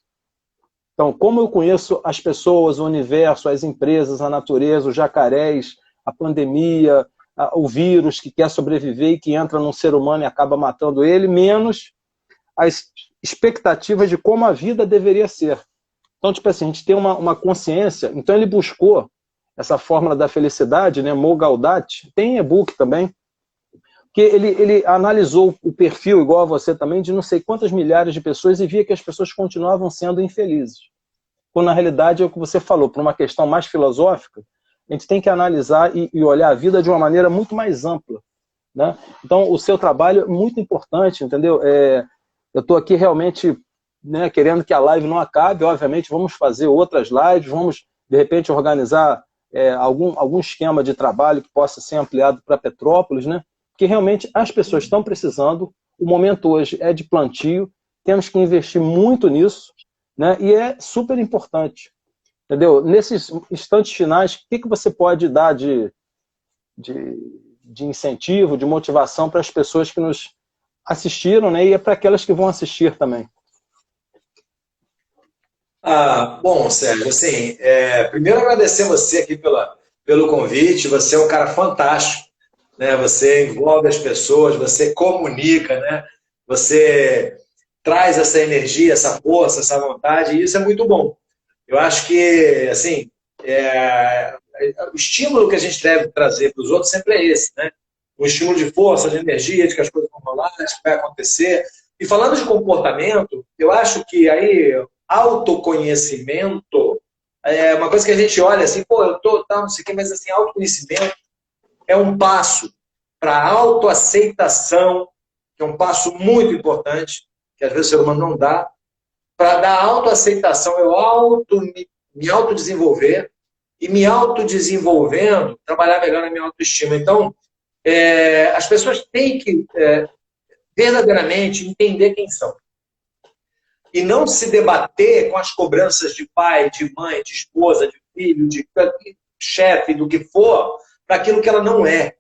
[SPEAKER 1] Então, como eu conheço as pessoas, o universo, as empresas, a natureza, os jacarés, a pandemia, o vírus que quer sobreviver e que entra num ser humano e acaba matando ele, menos as expectativas de como a vida deveria ser. Então, tipo assim, a gente tem uma consciência. Então, ele buscou essa fórmula da felicidade, né? Mo Gaudat, tem e-book também, que ele analisou o perfil, igual a você também, de não sei quantas milhares de pessoas e via que as pessoas continuavam sendo infelizes. Quando, na realidade, é o que você falou, por uma questão mais filosófica, a gente tem que analisar e olhar a vida de uma maneira muito mais ampla. Né? Então, o seu trabalho é muito importante, entendeu? Eu estou aqui realmente, né, querendo que a live não acabe. Obviamente, vamos fazer outras lives, vamos, de repente, organizar algum esquema de trabalho que possa ser ampliado para Petrópolis, né? Porque realmente as pessoas estão precisando, o momento hoje é de plantio, temos que investir muito nisso, né? E é super importante, entendeu? Nesses instantes finais, o que você pode dar de incentivo, de motivação para as pessoas que nos assistiram, né? E é para aquelas que vão assistir também.
[SPEAKER 2] Bom, Sérgio, assim, primeiro agradecer você aqui pelo convite. Você é um cara fantástico, né? Você envolve as pessoas, você comunica, né? Você traz essa energia, essa força, essa vontade, e isso é muito bom. Eu acho que, assim, o estímulo que a gente deve trazer para os outros sempre é esse, né? Um estímulo de força, de energia, de que as coisas vão rolar, de que vai acontecer. E falando de comportamento, eu acho que aí autoconhecimento é uma coisa que a gente olha assim, pô, eu tô tal, não sei o quê, mas assim, autoconhecimento é um passo para a autoaceitação, que é um passo muito importante, que às vezes o ser humano não dá. Para dar autoaceitação, eu me autodesenvolver, e me autodesenvolvendo, trabalhar melhor na minha autoestima. Então, as pessoas têm que verdadeiramente entender quem são. E não se debater com as cobranças de pai, de mãe, de esposa, de filho, de chefe, do que for, para aquilo que ela não é.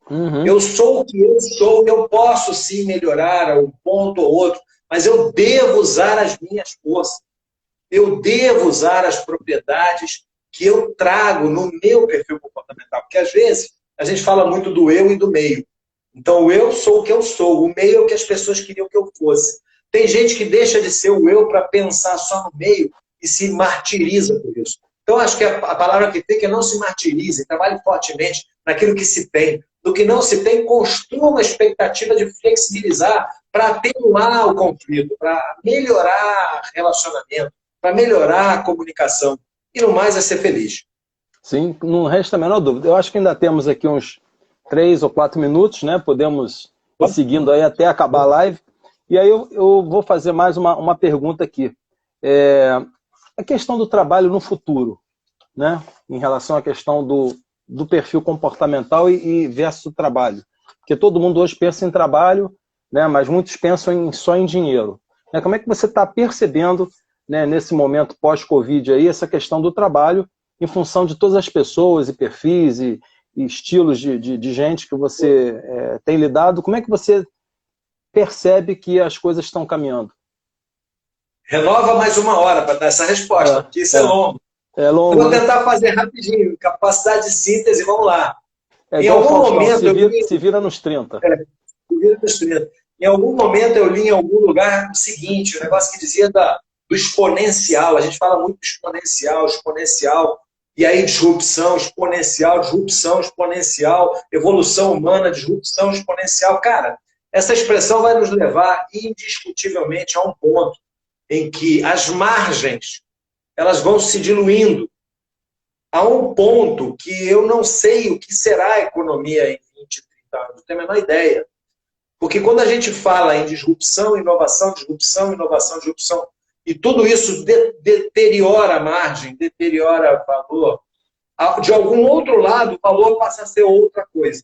[SPEAKER 2] Uhum. Eu sou o que eu sou, eu posso sim melhorar um ponto ou outro, mas eu devo usar as minhas forças. Eu devo usar as propriedades que eu trago no meu perfil comportamental. Porque às vezes a gente fala muito do eu e do meio. Então, eu sou o que eu sou, o meio é o que as pessoas queriam que eu fosse. Tem gente que deixa de ser o eu para pensar só no meio e se martiriza por isso. Então, acho que a palavra que tem é não se martirize, trabalhe fortemente naquilo que se tem. Do que não se tem, construa uma expectativa de flexibilizar para atenuar o conflito, para melhorar o relacionamento, para melhorar a comunicação. E no mais é ser feliz.
[SPEAKER 1] Sim, não resta a menor dúvida. Eu acho que ainda temos aqui uns 3 ou 4 minutos, né? Podemos ir seguindo aí até acabar a live. E aí eu vou fazer mais uma pergunta aqui. A questão do trabalho no futuro, né? Em relação à questão do perfil comportamental e versus o trabalho. Porque todo mundo hoje pensa em trabalho, né? Mas muitos pensam só em dinheiro. Como é que você está percebendo, né, nesse momento pós-Covid aí, essa questão do trabalho em função de todas as pessoas e perfis e estilos de gente que você tem lidado? Como é que você percebe que as coisas estão caminhando?
[SPEAKER 2] Renova mais uma hora para dar essa resposta, porque isso é longo.
[SPEAKER 1] É longo.
[SPEAKER 2] Eu vou tentar fazer rapidinho. Capacidade de síntese, vamos lá.
[SPEAKER 1] Em algum momento... Se vira nos 30.
[SPEAKER 2] Se vira nos 30. Em algum momento eu li em algum lugar o seguinte, o negócio que dizia do exponencial. A gente fala muito exponencial, e aí disrupção exponencial, evolução humana, disrupção exponencial. Cara, essa expressão vai nos levar indiscutivelmente a um ponto em que as margens elas vão se diluindo a um ponto que eu não sei o que será a economia em 20, 30 anos, não tenho a menor ideia. Porque quando a gente fala em disrupção, inovação, e tudo isso deteriora a margem, deteriora valor, de algum outro lado o valor passa a ser outra coisa.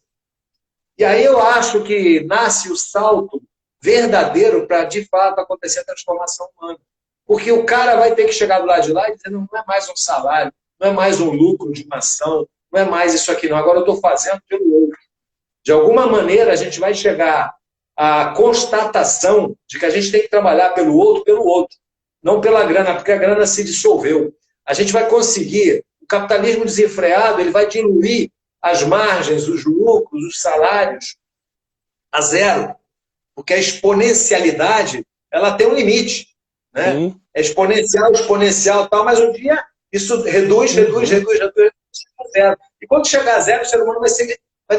[SPEAKER 2] E aí eu acho que nasce o salto verdadeiro para, de fato, acontecer a transformação humana. Porque o cara vai ter que chegar do lado de lá e dizer, não é mais um salário, não é mais um lucro de uma ação, não é mais isso aqui não, agora eu estou fazendo pelo outro. De alguma maneira a gente vai chegar à constatação de que a gente tem que trabalhar pelo outro, não pela grana, porque a grana se dissolveu. A gente vai conseguir, o capitalismo desenfreado, ele vai diluir as margens, os lucros, os salários a zero. Porque a exponencialidade, ela tem um limite. Né? É exponencial, tal, mas um dia isso reduz a zero. E quando chegar a zero, o ser humano vai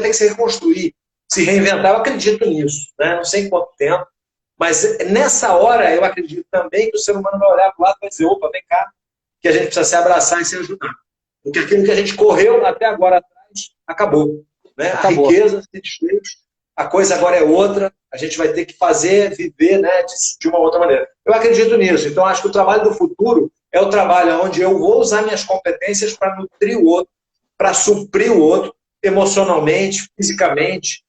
[SPEAKER 2] ter que se reconstruir, se reinventar. Eu acredito nisso. Né? Não sei em quanto tempo, mas nessa hora eu acredito também que o ser humano vai olhar para o lado e vai dizer, opa, vem cá, que a gente precisa se abraçar e se ajudar. Porque aquilo que a gente correu até agora atrás, acabou. Né? Acabou. A riqueza se desfez, a coisa agora é outra, a gente vai ter que viver, né, de uma outra maneira. Eu acredito nisso, então acho que o trabalho do futuro é o trabalho onde eu vou usar minhas competências para nutrir o outro, para suprir o outro, emocionalmente, fisicamente,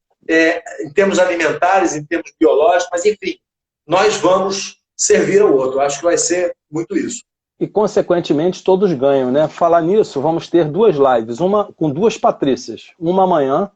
[SPEAKER 2] em termos alimentares, em termos biológicos, mas enfim, nós vamos servir ao outro. Acho que vai ser muito isso.
[SPEAKER 1] E, consequentemente, todos ganham, né? Falar nisso, vamos ter 2 lives, uma com 2 Patrícias. Uma amanhã,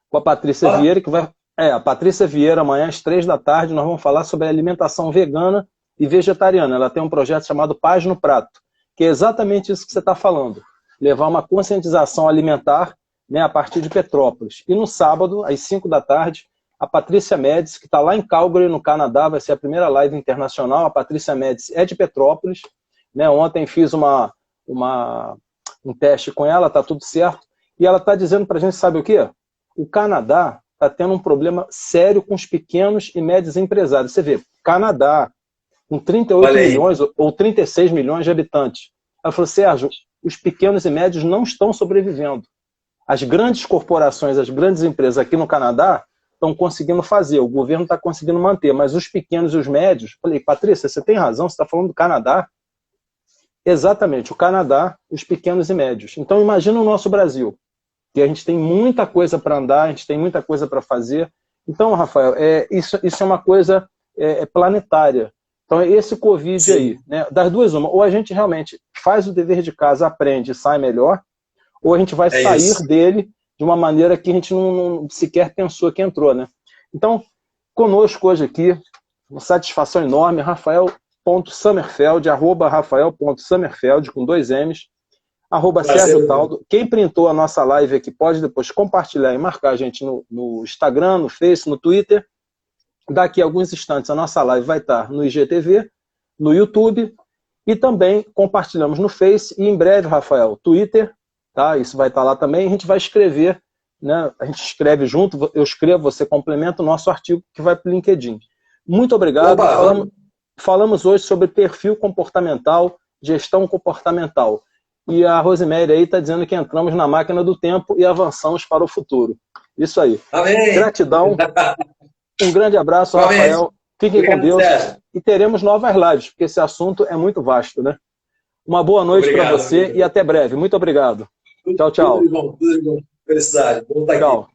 [SPEAKER 1] com a Patrícia Vieira, que vai... a Patrícia Vieira, amanhã às 3 da tarde, nós vamos falar sobre alimentação vegana e vegetariana. Ela tem um projeto chamado Paz no Prato, que é exatamente isso que você está falando. Levar uma conscientização alimentar, né, a partir de Petrópolis. E no sábado, às 5 da tarde, a Patrícia Médici, que está lá em Calgary, no Canadá, vai ser a primeira live internacional. A Patrícia Médici é de Petrópolis. Né? Ontem fiz um teste com ela, está tudo certo. E ela está dizendo para a gente, sabe o quê? O Canadá está tendo um problema sério com os pequenos e médios empresários. Você vê, Canadá, com 38 milhões ou 36 milhões de habitantes. Ela falou, Sérgio, os pequenos e médios não estão sobrevivendo. As grandes corporações, as grandes empresas aqui no Canadá estão conseguindo fazer, o governo está conseguindo manter, mas os pequenos e os médios... Falei, Patrícia, você tem razão, você está falando do Canadá? Exatamente, o Canadá, os pequenos e médios. Então imagina o nosso Brasil, que a gente tem muita coisa para andar, a gente tem muita coisa para fazer. Então, Rafael, isso é uma coisa planetária. Então, esse Covid Sim. aí, né, das duas uma, ou a gente realmente faz o dever de casa, aprende e sai melhor, ou a gente vai sair isso. dele de uma maneira que a gente não sequer pensou que entrou, né? Então, conosco hoje aqui, uma satisfação enorme, Rafael.Sommerfeld, @Rafael.Sommerfeld, com 2 M's, @Sérgio Taldo. Quem printou a nossa live aqui pode depois compartilhar e marcar a gente no Instagram, no Face, no Twitter. Daqui a alguns instantes a nossa live vai estar no IGTV, no YouTube, e também compartilhamos no Face, e em breve, Rafael, Twitter, tá? Isso vai estar lá também, a gente vai escrever, né? A gente escreve junto, eu escrevo, você complementa o nosso artigo que vai para o LinkedIn. Muito obrigado. Falamos hoje sobre perfil comportamental, gestão comportamental. E a Rosemary aí está dizendo que entramos na máquina do tempo e avançamos para o futuro. Isso aí.
[SPEAKER 2] Amém.
[SPEAKER 1] Gratidão. Um grande abraço, Rafael. Fiquem com Deus. e teremos novas lives, porque esse assunto é muito vasto, né? Uma boa noite para você e até breve. Muito obrigado. Tchau, tchau.
[SPEAKER 2] Tudo de bom, tudo de bom. Felicidade. Bom estar aqui.
[SPEAKER 1] Tchau.